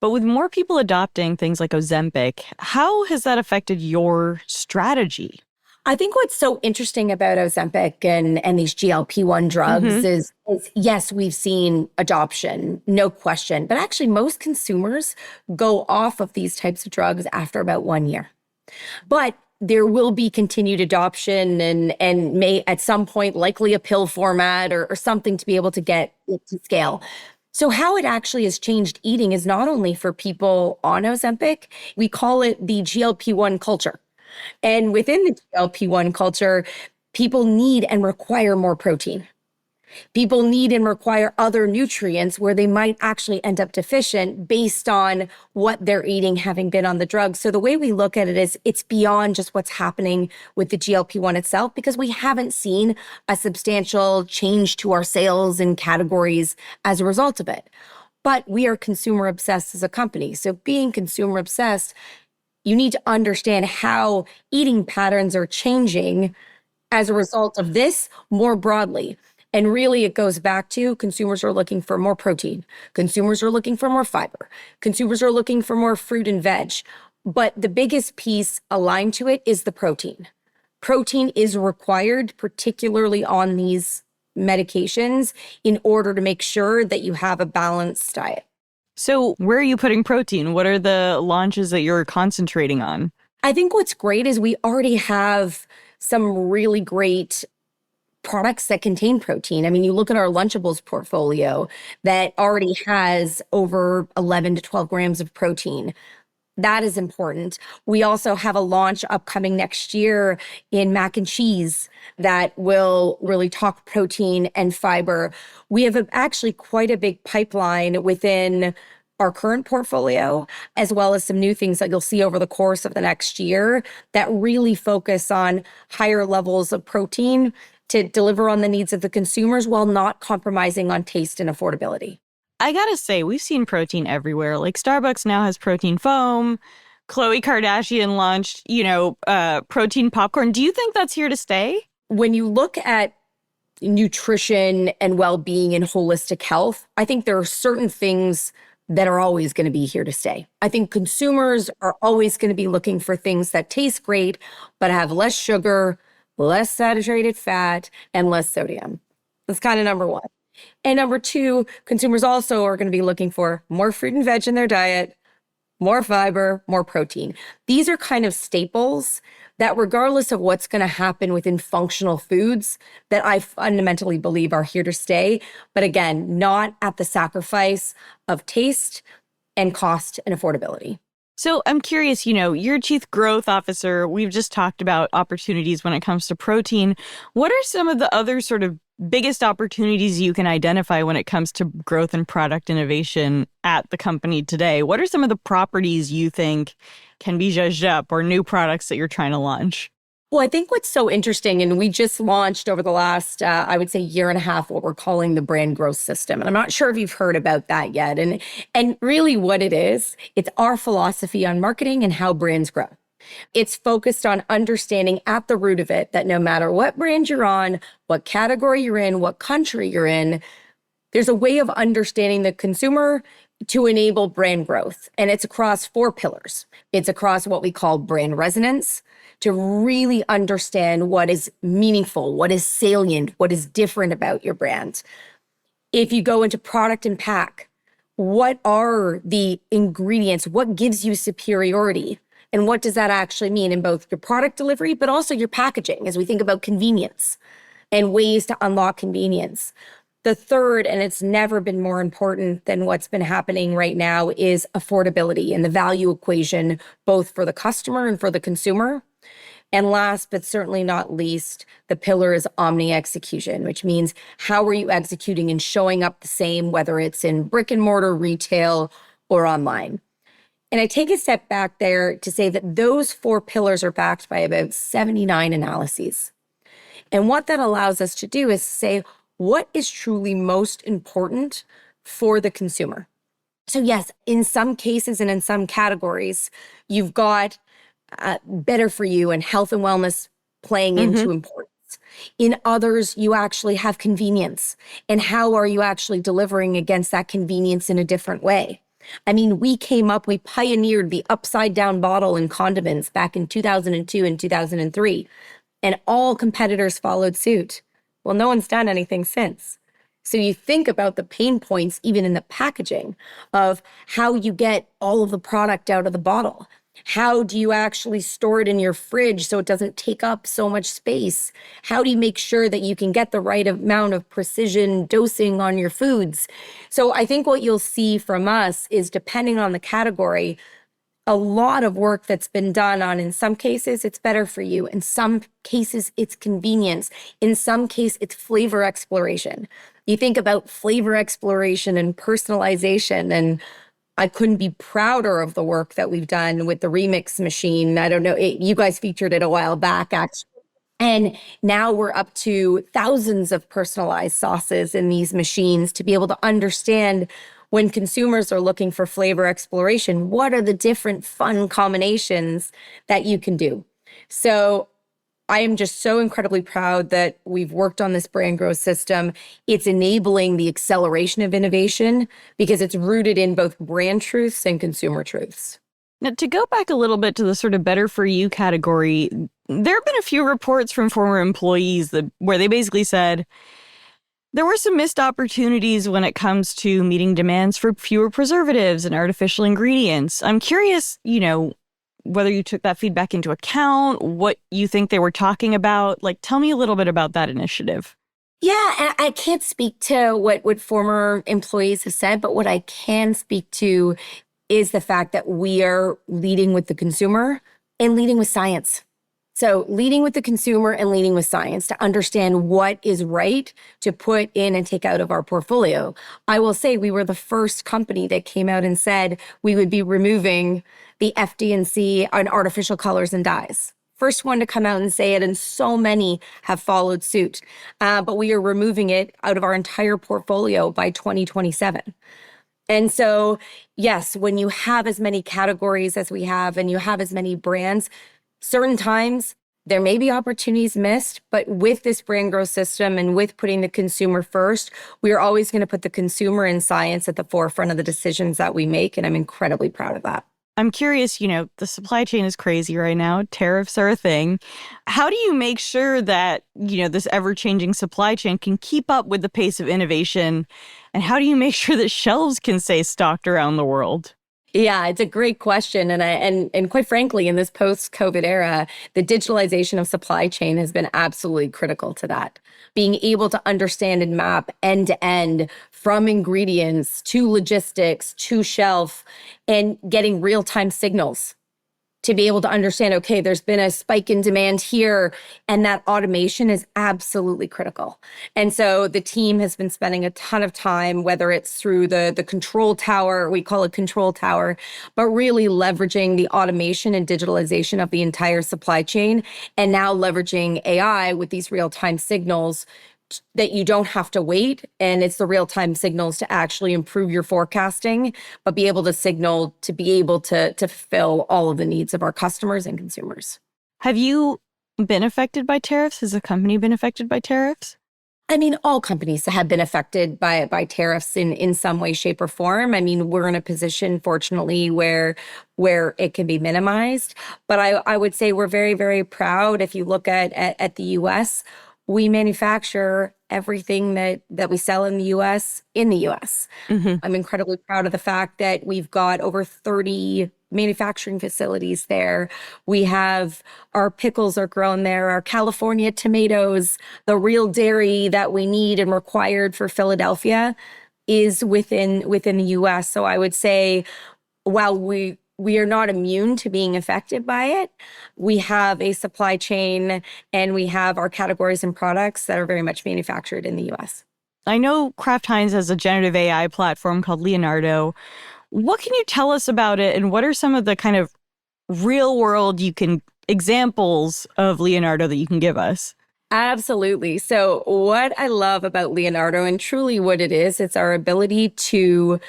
But with more people adopting things like Ozempic, how has that affected your strategy? I think what's so interesting about Ozempic and these GLP-1 drugs is yes, we've seen adoption, no question. But actually, most consumers go off of these types of drugs after about 1 year. But there will be continued adoption and may at some point likely a pill format or something to be able to get it to scale. So how it actually has changed eating is not only for people on Ozempic, we call it the GLP-1 culture. And within the GLP-1 culture, people need and require more protein. People need and require other nutrients where they might actually end up deficient based on what they're eating, having been on the drug. So the way we look at it is it's beyond just what's happening with the GLP-1 itself, because we haven't seen a substantial change to our sales and categories as a result of it. But we are consumer obsessed as a company. So being consumer obsessed, you need to understand how eating patterns are changing as a result of this more broadly. And really, it goes back to consumers are looking for more protein. Consumers are looking for more fiber. Consumers are looking for more fruit and veg. But the biggest piece aligned to it is the protein. Protein is required, particularly on these medications, in order to make sure that you have a balanced diet. So where are you putting protein? What are the launches that you're concentrating on? I think what's great is we already have some really great products that contain protein. I mean, you look at our Lunchables portfolio that already has over 11 to 12 grams of protein. That is important. We also have a launch upcoming next year in mac and cheese that will really talk protein and fiber. We have actually quite a big pipeline within our current portfolio, as well as some new things that you'll see over the course of the next year that really focus on higher levels of protein to deliver on the needs of the consumers while not compromising on taste and affordability. I gotta say, we've seen protein everywhere. Like Starbucks now has protein foam. Khloe Kardashian launched, protein popcorn. Do you think that's here to stay? When you look at nutrition and well-being and holistic health, I think there are certain things that are always going to be here to stay. I think consumers are always going to be looking for things that taste great, but have less sugar, less saturated fat, and less sodium. That's kind of number one. And number two, consumers also are going to be looking for more fruit and veg in their diet, more fiber, more protein. These are kind of staples that regardless of what's going to happen within functional foods, that I fundamentally believe are here to stay. But again, not at the sacrifice of taste and cost and affordability. So I'm curious, you're Chief Growth Officer. We've just talked about opportunities when it comes to protein. What are some of the other sort of biggest opportunities you can identify when it comes to growth and product innovation at the company today? What are some of the properties you think can be zhuzhed up or new products that you're trying to launch? Well, I think what's so interesting, and we just launched over the last, I would say, year and a half, what we're calling the brand growth system. And I'm not sure if you've heard about that yet. And really what it is, it's our philosophy on marketing and how brands grow. It's focused on understanding at the root of it that no matter what brand you're on, what category you're in, what country you're in, there's a way of understanding the consumer to enable brand growth. And it's across 4 pillars. It's across what we call brand resonance, to really understand what is meaningful, what is salient, what is different about your brand. If you go into product and pack, what are the ingredients? What gives you superiority? And what does that actually mean in both your product delivery, but also your packaging as we think about convenience and ways to unlock convenience? The third, and it's never been more important than what's been happening right now, is affordability and the value equation, both for the customer and for the consumer. And last, but certainly not least, the pillar is omni-execution, which means how are you executing and showing up the same, whether it's in brick and mortar retail or online. And I take a step back there to say that those 4 pillars are backed by about 79 analyses. And what that allows us to do is say, what is truly most important for the consumer? So yes, in some cases and in some categories, you've got better for you and health and wellness playing into importance. In others, you actually have convenience. And how are you actually delivering against that convenience in a different way? I mean, we pioneered the upside down bottle in condiments back in 2002 and 2003, and all competitors followed suit. Well, no one's done anything since. So you think about the pain points, even in the packaging, of how you get all of the product out of the bottle. How do you actually store it in your fridge so it doesn't take up so much space? How do you make sure that you can get the right amount of precision dosing on your foods? So I think what you'll see from us is, depending on the category, a lot of work that's been done on, in some cases, it's better for you. In some cases, it's convenience. In some case, it's flavor exploration. You think about flavor exploration and personalization, and I couldn't be prouder of the work that we've done with the Remix machine. I don't know, you guys featured it a while back, actually. And now we're up to thousands of personalized sauces in these machines to be able to understand, when consumers are looking for flavor exploration, what are the different fun combinations that you can do? So I am just so incredibly proud that we've worked on this brand growth system. It's enabling the acceleration of innovation because it's rooted in both brand truths and consumer truths. Now, to go back a little bit to the sort of better for you category, there have been a few reports from former employees where they basically said there were some missed opportunities when it comes to meeting demands for fewer preservatives and artificial ingredients. I'm curious, whether you took that feedback into account, what you think they were talking about. Tell me a little bit about that initiative. Yeah, and I can't speak to what former employees have said, but what I can speak to is the fact that we are leading with the consumer and leading with science. So leading with the consumer and leading with science to understand what is right to put in and take out of our portfolio. I will say we were the first company that came out and said we would be removing the FD&C on artificial colors and dyes. First one to come out and say it, and so many have followed suit. But we are removing it out of our entire portfolio by 2027. And so, yes, when you have as many categories as we have and you have as many brands, certain times There may be opportunities missed, but with this brand growth system and with putting the consumer first, we are always going to put the consumer and science at the forefront of the decisions that we make. And I'm incredibly proud of that. I'm curious, the supply chain is crazy right now. Tariffs are a thing. How do you make sure that, this ever-changing supply chain can keep up with the pace of innovation? And how do you make sure that shelves can stay stocked around the world? Yeah, it's a great question. And quite frankly, in this post-COVID era, the digitalization of supply chain has been absolutely critical to that. Being able to understand and map end to end from ingredients to logistics to shelf and getting real-time signals to be able to understand, okay, there's been a spike in demand here, and that automation is absolutely critical. And so the team has been spending a ton of time, whether it's through the control tower, we call it control tower, but really leveraging the automation and digitalization of the entire supply chain, and now leveraging AI with these real-time signals that you don't have to wait. And it's the real-time signals to actually improve your forecasting, but be able to signal to be able to fulfill all of the needs of our customers and consumers. Have you been affected by tariffs? Has the company been affected by tariffs? I mean, all companies have been affected by tariffs in some way, shape, or form. I mean, we're in a position, fortunately, where it can be minimized. But I would say we're very, very proud. If you look at the U.S., we manufacture everything that we sell in the U.S. in the U.S. Mm-hmm. I'm incredibly proud of the fact that we've got over 30 manufacturing facilities there. We have our pickles are grown there, our California tomatoes, the real dairy that we need and required for Philadelphia is within the U.S. So I would say, while we are not immune to being affected by it, we have a supply chain and we have our categories and products that are very much manufactured in the U.S. I know Kraft Heinz has a generative AI platform called Leonardo. What can you tell us about it, and what are some of the kind of real world examples of Leonardo that you can give us? Absolutely. So what I love about Leonardo, and truly what it is, it's our ability to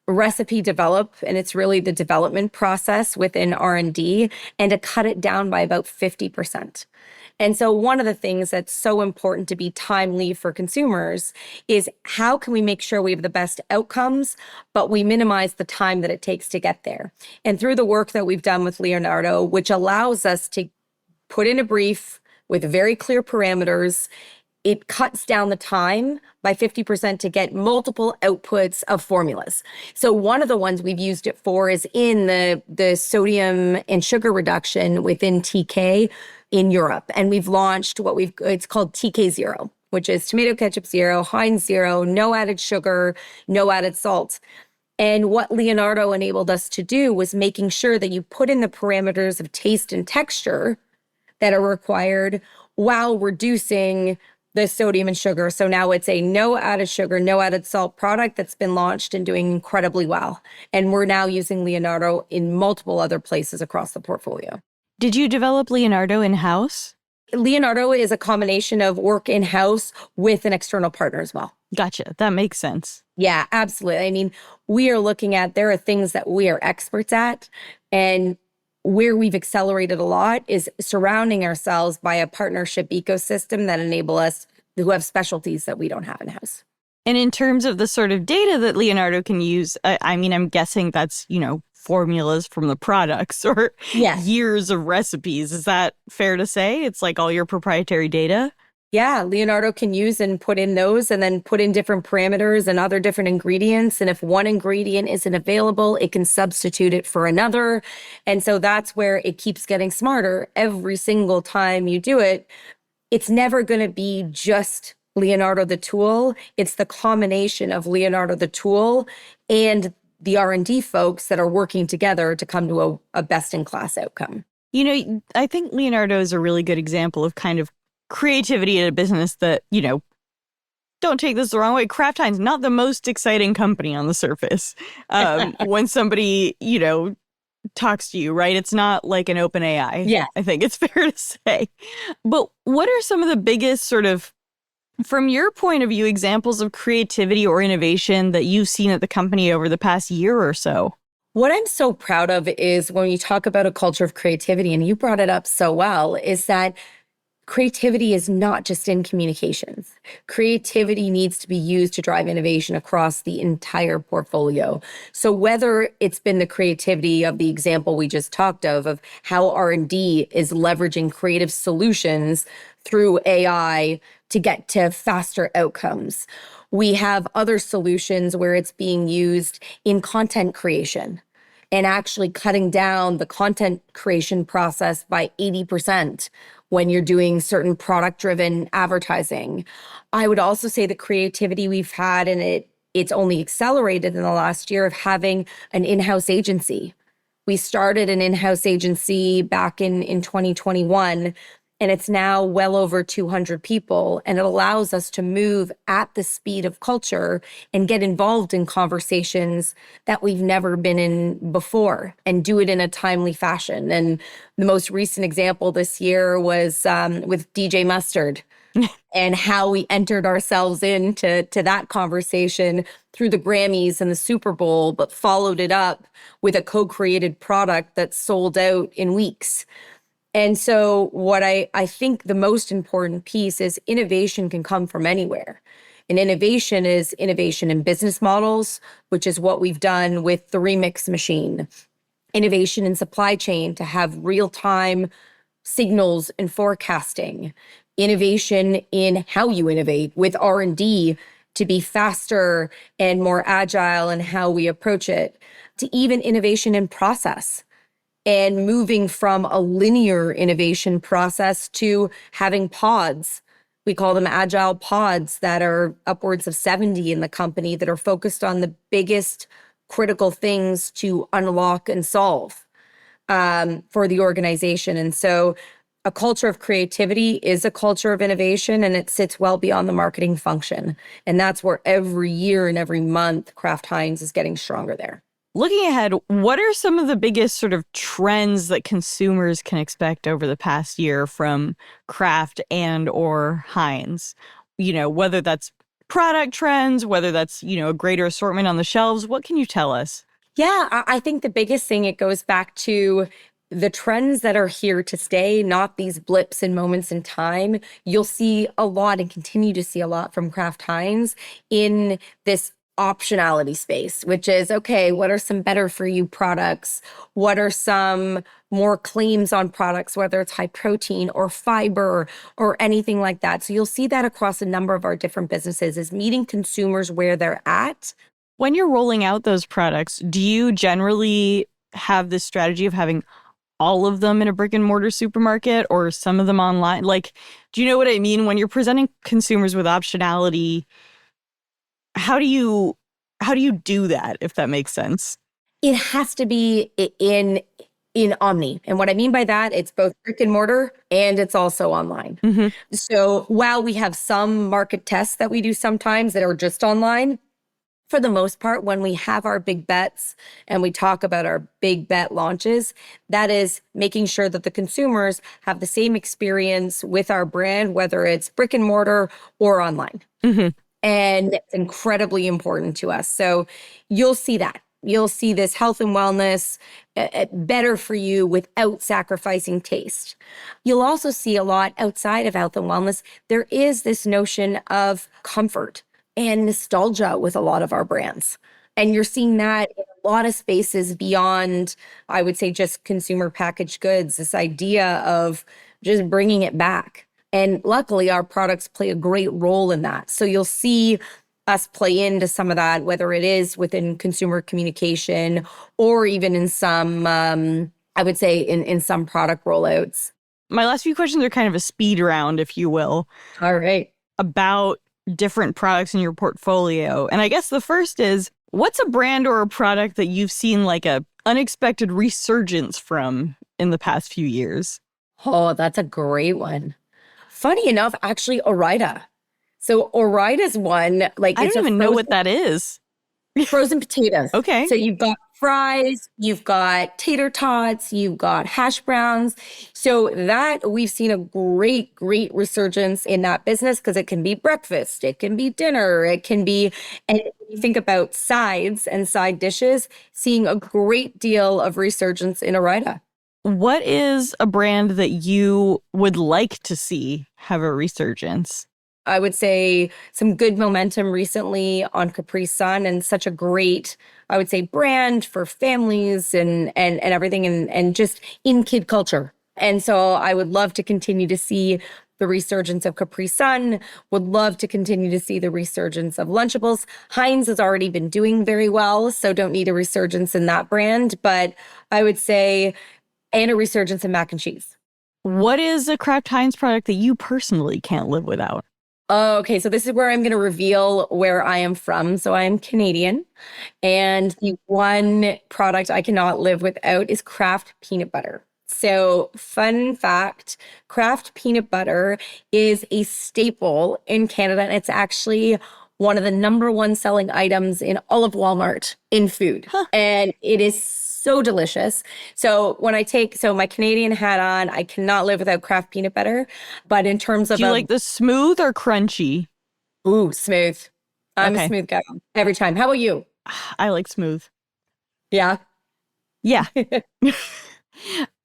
recipe develop, and it's really the development process within R&D, and to cut it down by about 50%. And so one of the things that's so important to be timely for consumers is how can we make sure we have the best outcomes, but we minimize the time that it takes to get there. And through the work that we've done with Leonardo, which allows us to put in a brief with very clear parameters, it cuts down the time by 50% to get multiple outputs of formulas. So one of the ones we've used it for is in the sodium and sugar reduction within TK in Europe. And we've launched it's called TK Zero, which is tomato ketchup zero, Heinz zero, no added sugar, no added salt. And what Leonardo enabled us to do was making sure that you put in the parameters of taste and texture that are required while reducing the sodium and sugar. So now it's a no added sugar, no added salt product that's been launched and doing incredibly well. And we're now using Leonardo in multiple other places across the portfolio. Did you develop Leonardo in-house? Leonardo is a combination of work in-house with an external partner as well. Gotcha. That makes sense. Yeah, absolutely. I mean, we are looking at, there are things that we are experts at, and where we've accelerated a lot is surrounding ourselves by a partnership ecosystem that enable us who have specialties that we don't have in-house. And in terms of the sort of data that Leonardo can use, I'm guessing that's, formulas from the products or years of recipes. Is that fair to say? It's like all your proprietary data? Yeah, Leonardo can use and put in those and then put in different parameters and other different ingredients. And if one ingredient isn't available, it can substitute it for another. And so that's where it keeps getting smarter every single time you do it. It's never going to be just Leonardo the tool. It's the combination of Leonardo the tool and the R&D folks that are working together to come to a best-in-class outcome. I think Leonardo is a really good example of kind of creativity in a business that, don't take this the wrong way. Kraft Heinz, not the most exciting company on the surface. When somebody, talks to you, right? It's not like an open AI. Yeah. I think it's fair to say. But what are some of the biggest sort of, from your point of view, examples of creativity or innovation that you've seen at the company over the past year or so? What I'm so proud of is when you talk about a culture of creativity, and you brought it up so well, is that creativity is not just in communications. Creativity needs to be used to drive innovation across the entire portfolio. So whether it's been the creativity of the example we just talked of how R&D is leveraging creative solutions through AI to get to faster outcomes. We have other solutions where it's being used in content creation and actually cutting down the content creation process by 80% when you're doing certain product-driven advertising. I would also say the creativity we've had, and it's only accelerated in the last year, of having an in-house agency. We started an in-house agency back in 2021, and it's now well over 200 people. And it allows us to move at the speed of culture and get involved in conversations that we've never been in before and do it in a timely fashion. And the most recent example this year was with DJ Mustard and how we entered ourselves into that conversation through the Grammys and the Super Bowl, but followed it up with a co-created product that sold out in weeks. And so what I think the most important piece is innovation can come from anywhere. And innovation is innovation in business models, which is what we've done with the Remix machine. Innovation in supply chain to have real-time signals and forecasting. Innovation in how you innovate with R&D to be faster and more agile in how we approach it. To even innovation in process. And moving from a linear innovation process to having pods. We call them agile pods that are upwards of 70 in the company that are focused on the biggest critical things to unlock and solve for the organization. And so a culture of creativity is a culture of innovation, and it sits well beyond the marketing function. And that's where every year and every month, Kraft Heinz is getting stronger there. Looking ahead, what are some of the biggest sort of trends that consumers can expect over the past year from Kraft and or Heinz? You know, whether that's product trends, whether that's, a greater assortment on the shelves. What can you tell us? Yeah, I think the biggest thing, it goes back to the trends that are here to stay, not these blips and moments in time. You'll see a lot and continue to see a lot from Kraft Heinz in this optionality space, which is, okay, what are some better for you products? What are some more claims on products, whether it's high protein or fiber or anything like that? So you'll see that across a number of our different businesses, is meeting consumers where they're at. When you're rolling out those products, do you generally have this strategy of having all of them in a brick and mortar supermarket or some of them online? Like, do you know what I mean? When you're presenting consumers with optionality, how do you do that, if that makes sense? It has to be in omni. And what I mean by that, it's both brick and mortar and it's also online. Mm-hmm. So while we have some market tests that we do sometimes that are just online, for the most part, when we have our big bets and we talk about our big bet launches, that is making sure that the consumers have the same experience with our brand, whether it's brick and mortar or online. Mm-hmm. And it's incredibly important to us. So you'll see that. You'll see this health and wellness, better for you without sacrificing taste. You'll also see a lot outside of health and wellness. There is this notion of comfort and nostalgia with a lot of our brands. And you're seeing that in a lot of spaces beyond, I would say, just consumer packaged goods, this idea of just bringing it back. And luckily, our products play a great role in that. So you'll see us play into some of that, whether it is within consumer communication or even in some, I would say, in some product rollouts. My last few questions are kind of a speed round, if you will. All right. About different products in your portfolio. And I guess the first is, what's a brand or a product that you've seen like a unexpected resurgence from in the past few years? Oh, that's a great one. Funny enough, actually, Ore-Ida. So Ore-Ida's one, like, I don't even know what that is. Frozen potatoes. Okay. So you've got fries, you've got tater tots, you've got hash browns. So that we've seen a great resurgence in that business because it can be breakfast, it can be dinner, it can be, and if you think about sides and side dishes, seeing a great deal of resurgence in Ore-Ida. What is a brand that you would like to see have a resurgence? I would say some good momentum recently on Capri Sun, and such a great, I would say, brand for families and everything, and just in kid culture. And so I would love to continue to see the resurgence of Capri Sun, would love to continue to see the resurgence of Lunchables. Heinz has already been doing very well, so don't need a resurgence in that brand. But I would say, and a resurgence in mac and cheese. What is a Kraft Heinz product that you personally can't live without? Okay, so this is where I'm going to reveal where I am from. So I am Canadian, and the one product I cannot live without is Kraft peanut butter. So fun fact, Kraft peanut butter is a staple in Canada, and it's actually one of the number one selling items in all of Walmart in food. And it is so delicious. So when I take my Canadian hat on, I cannot live without Kraft peanut butter. But in terms of Do you like the smooth or crunchy? Ooh, smooth. I'm Okay. a smooth guy every time. How about you? I like smooth. Yeah. Yeah.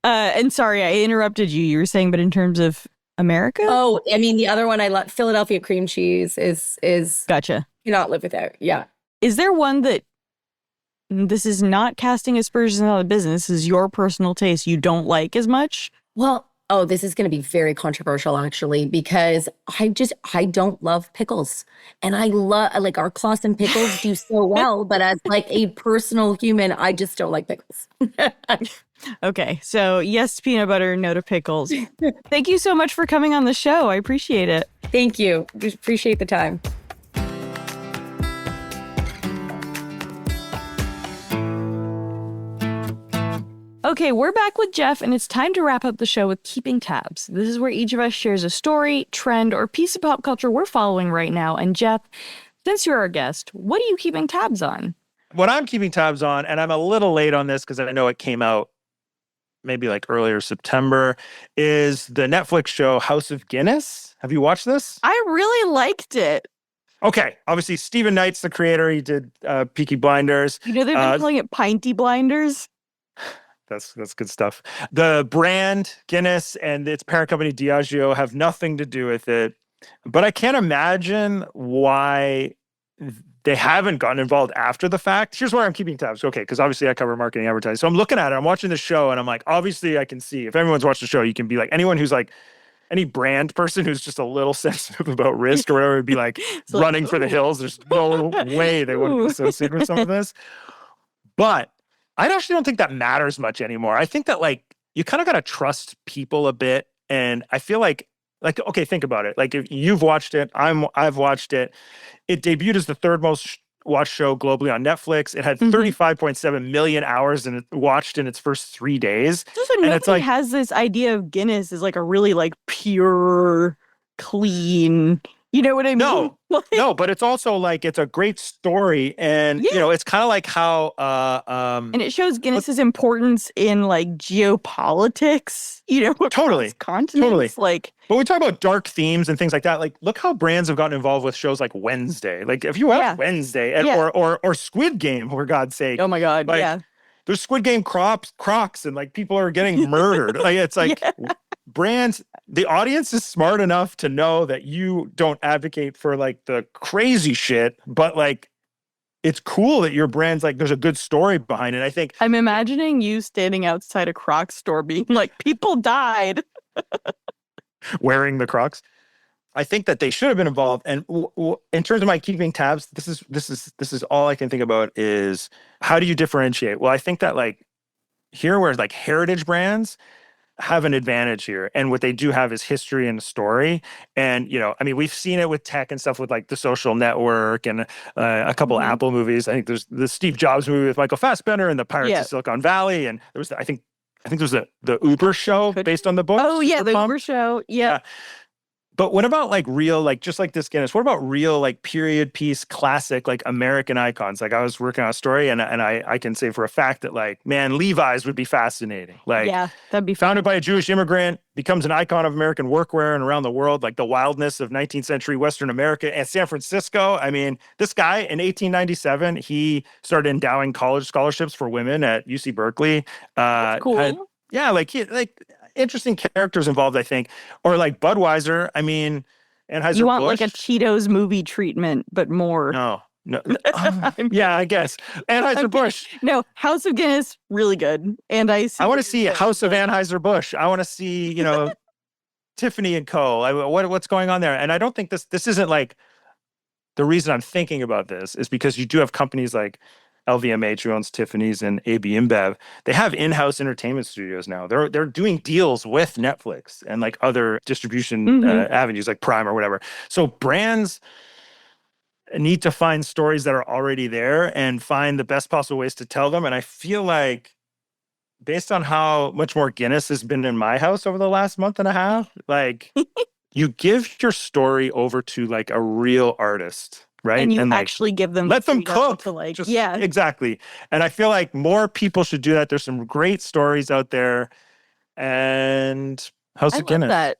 And sorry, I interrupted you. You were saying, but in terms of America? Oh, I mean, the other one I love, Philadelphia cream cheese is Gotcha. cannot live without. Yeah. Is there one that, this is not casting aspersions on the business, this is your personal taste, you don't like as much? Well, this is going to be very controversial, actually, because I don't love pickles. And I love, like, our Clausen pickles do so well, but as like a personal human, I just don't like pickles. Okay, so yes to peanut butter, no to pickles. Thank you so much for coming on the show. I appreciate it. Thank you. Appreciate the time. Okay, we're back with Jeff, and it's time to wrap up the show with Keeping Tabs. This is where each of us shares a story, trend, or piece of pop culture we're following right now. And Jeff, since you're our guest, what are you keeping tabs on? What I'm keeping tabs on, and I'm a little late on this because I know it came out maybe like earlier September, is the Netflix show House of Guinness. Have you watched this? I really liked it. Okay, obviously Stephen Knight's the creator. He did Peaky Blinders. You know, they've been calling it Pinty Blinders. That's good stuff. The brand Guinness and its parent company Diageo have nothing to do with it. But I can't imagine why they haven't gotten involved after the fact. Here's where I'm keeping tabs. Okay, because obviously I cover marketing advertising. So I'm looking at it, I'm watching the show, and I'm like, obviously I can see, if everyone's watched the show, you can be like, anyone who's like, any brand person who's just a little sensitive about risk or whatever would be like running for the hills. There's no way they wouldn't be associated with some of this. But I actually don't think that matters much anymore. I think that, like, you kind of got to trust people a bit. And I feel like, okay, think about it. Like, if you've watched it, I've watched it. It debuted as the third most watched show globally on Netflix. It had 35.7 million hours watched in its first 3 days. So nobody has this idea of Guinness as like a really like pure, clean, you know what I mean? No, but it's also like, it's a great story. And, you know, it's kind of like how... and it shows Guinness's importance in like geopolitics, you know, totally, continents. Totally. Like, but we talk about dark themes and things like that. Like, look how brands have gotten involved with shows like Wednesday. Like, if you watch Wednesday or Squid Game, for God's sake. Oh my God, like, there's Squid Game Crocs and like people are getting murdered. Like, it's like brands, the audience is smart enough to know that you don't advocate for like the crazy shit, but like, it's cool that your brand's like, there's a good story behind it. I think I'm imagining you standing outside a Crocs store being like, people died. Wearing the Crocs. I think that they should have been involved. And in terms of my keeping tabs, this is all I can think about is, how do you differentiate? Well, I think that like here, where like heritage brands have an advantage here, and what they do have is history and a story. And, you know, I mean, we've seen it with tech and stuff, with like The Social Network and a couple of Apple movies. I think there's the Steve Jobs movie with Michael Fassbender and the Pirates of Silicon Valley, and there was I think there's the Uber show based on the book. Oh yeah, the Uber show. Yeah. But what about like real, like just like this Guinness, what about real like period piece classic, like American icons? Like I was working on a story and I can say for a fact that like, man, Levi's would be fascinating. Like Yeah, that'd be founded by a Jewish immigrant, becomes an icon of American workwear and around the world, like the wildness of 19th century Western America and San Francisco. I mean, this guy in 1897, he started endowing college scholarships for women at UC Berkeley. That's cool. Like interesting characters involved, I think. Or like Budweiser. I mean, Anheuser-Busch. You want like a Cheetos movie treatment, but more. No. Yeah, I guess. Anheuser-Busch. No, House of Guinness, really good. And I want to see House of Anheuser-Busch. I want to see, Tiffany and Co. What's going on there? And I don't think this isn't like the reason I'm thinking about this is because you do have companies like LVMH, who owns Tiffany's, and AB InBev. They have in-house entertainment studios now. They're doing deals with Netflix and like other distribution avenues like Prime or whatever. So brands need to find stories that are already there and find the best possible ways to tell them. And I feel like based on how much more Guinness has been in my house over the last month and a half, like you give your story over to like a real artist. Right. And you like, actually give them let them cook. To like, yeah, exactly. And I feel like more people should do that. There's some great stories out there. And House of Guinness. That.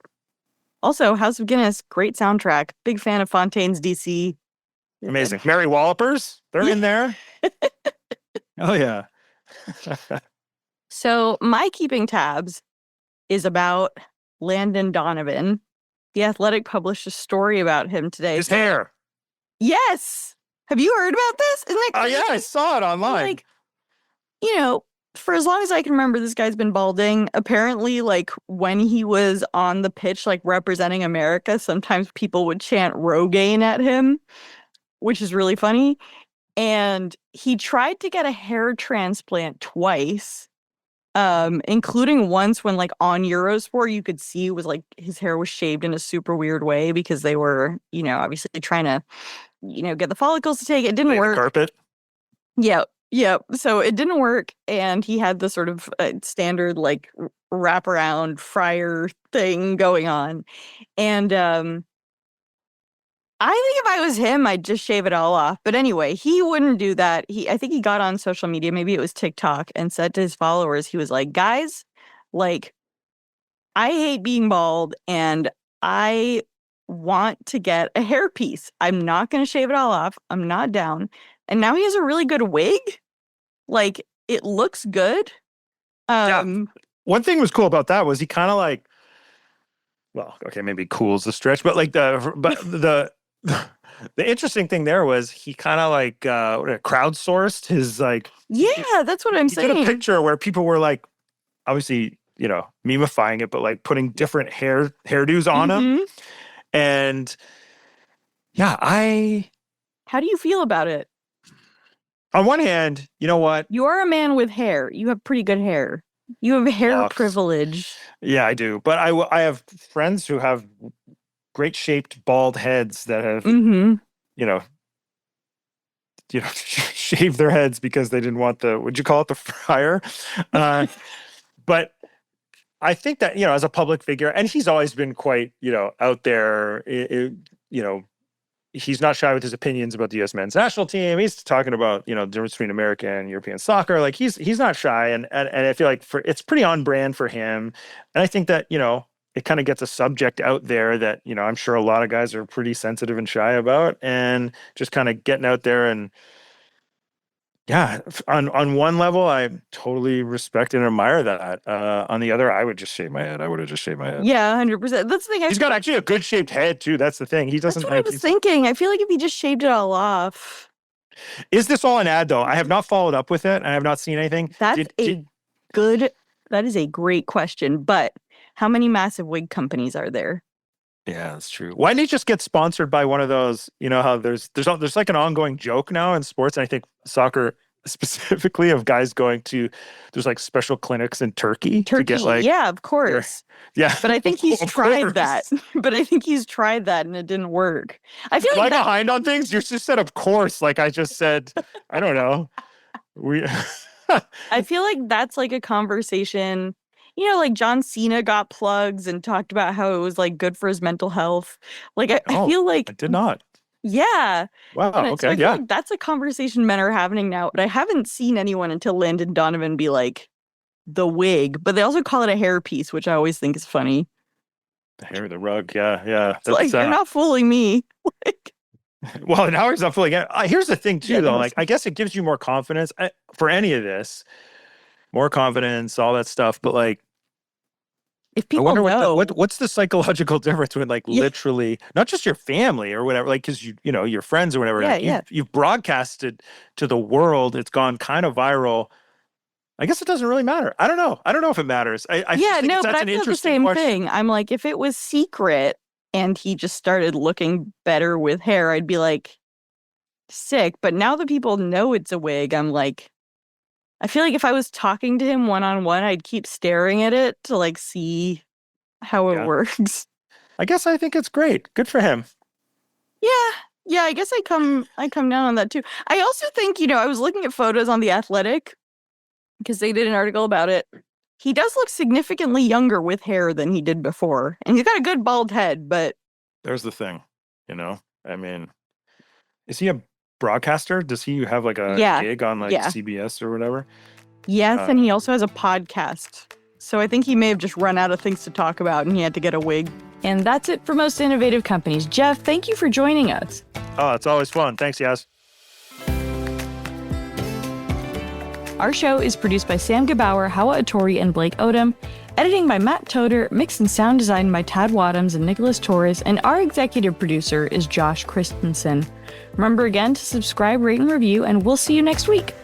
Also, House of Guinness, great soundtrack. Big fan of Fontaines DC. Amazing. Mary Wallopers, they're in there. Oh yeah. So my keeping tabs is about Landon Donovan. The Athletic published a story about him today. His hair. Yes. Have you heard about this? Isn't that crazy? Oh, yeah, I saw it online. Like, for as long as I can remember, this guy's been balding. Apparently, like, when he was on the pitch, like, representing America, sometimes people would chant Rogaine at him, which is really funny. And he tried to get a hair transplant twice, including once when, like, on Eurosport, you could see it was, like, his hair was shaved in a super weird way because they were, obviously trying to get the follicles to take it. It didn't work. Carpet. Yeah. So it didn't work. And he had the sort of standard like wraparound fryer thing going on. And I think if I was him, I'd just shave it all off. But anyway, he wouldn't do that. I think he got on social media, maybe it was TikTok, and said to his followers, he was like, guys, like, I hate being bald and I want to get a hairpiece. I'm not going to shave it all off. I'm not down. And now he has a really good wig. Like, it looks good. Yeah. One thing was cool about that was he kind of like, well, okay, maybe cool is the stretch, but like the interesting thing there was he kind of like crowdsourced his like. Yeah, that's what I'm saying. He did a picture where people were like, obviously, memifying it, but like putting different hairdos on him. And yeah, How do you feel about it? On one hand, you know what? You are a man with hair. You have pretty good hair. You have hair Locks. Privilege. Yeah, I do. But I have friends who have great shaped bald heads that have, shaved their heads because they didn't want would you call it the fryer? But I think that, as a public figure, and he's always been quite, out there, he's not shy with his opinions about the U.S. men's national team. He's talking about, the difference between American and European soccer. Like he's not shy. And I feel like it's pretty on brand for him. And I think that, it kind of gets a subject out there that, I'm sure a lot of guys are pretty sensitive and shy about, and just kind of getting out there. And yeah, on one level, I totally respect and admire that. On the other, I would just shave my head. I would have just shaved my head. Yeah, 100%. That's the thing. He's got actually a good shaped head too. That's the thing. He doesn't. That's what I was thinking. I feel like if he just shaved it all off. Is this all an ad though? I have not followed up with it. I have not seen anything. That is a great question. But how many massive wig companies are there? Yeah, that's true. Why didn't he just get sponsored by one of those? You know how there's like an ongoing joke now in sports, and I think soccer specifically, of guys going to, there's like special clinics in Turkey to get like, yeah, of course. Yeah. But I think he's tried that. And it didn't work. I feel like behind on things. You just said, of course, like I just said, I don't know. I feel like that's like a conversation. like John Cena got plugs and talked about how it was like good for his mental health. Like I feel like I did not. Yeah. Wow. So Okay. I feel Yeah. like that's a conversation men are having now, but I haven't seen anyone until Landon Donovan be like the wig, but they also call it a hairpiece, which I always think is funny. The hair, the rug. Yeah. Yeah. It's like, you're not fooling me. Like, well, and Howard's not fooling it. Here's the thing too, though. no, Like, I guess it gives you more confidence for any of this, more confidence, all that stuff. But like, if I people wonder know, what's the psychological difference when like literally not just your family or whatever, like because you know your friends or whatever. Like, you've broadcasted to the world. It's gone kind of viral. I guess it doesn't really matter. I don't know. I don't know if it matters. I just think but I feel the same thing. I'm like, if it was secret and he just started looking better with hair, I'd be like, sick. But now that people know it's a wig, I'm like, I feel like if I was talking to him one-on-one, I'd keep staring at it to like see how it works. I guess I think it's great. Good for him. Yeah, I guess I come down on that too. I also think, I was looking at photos on The Athletic because they did an article about it. He does look significantly younger with hair than he did before. And he's got a good bald head, but there's the thing, I mean, is he a broadcaster? Does he have like a gig on like CBS or whatever? Yes, and he also has a podcast. So I think he may have just run out of things to talk about and he had to get a wig. And that's it for Most Innovative Companies. Jeff, thank you for joining us. Oh, it's always fun. Thanks, Yas. Our show is produced by Sam Gebauer, Hawa Atori, and Blake Odom. Editing by Matt Toder, mix and sound design by Tad Wadhams and Nicholas Torres, and our executive producer is Josh Christensen. Remember again to subscribe, rate, and review, and we'll see you next week.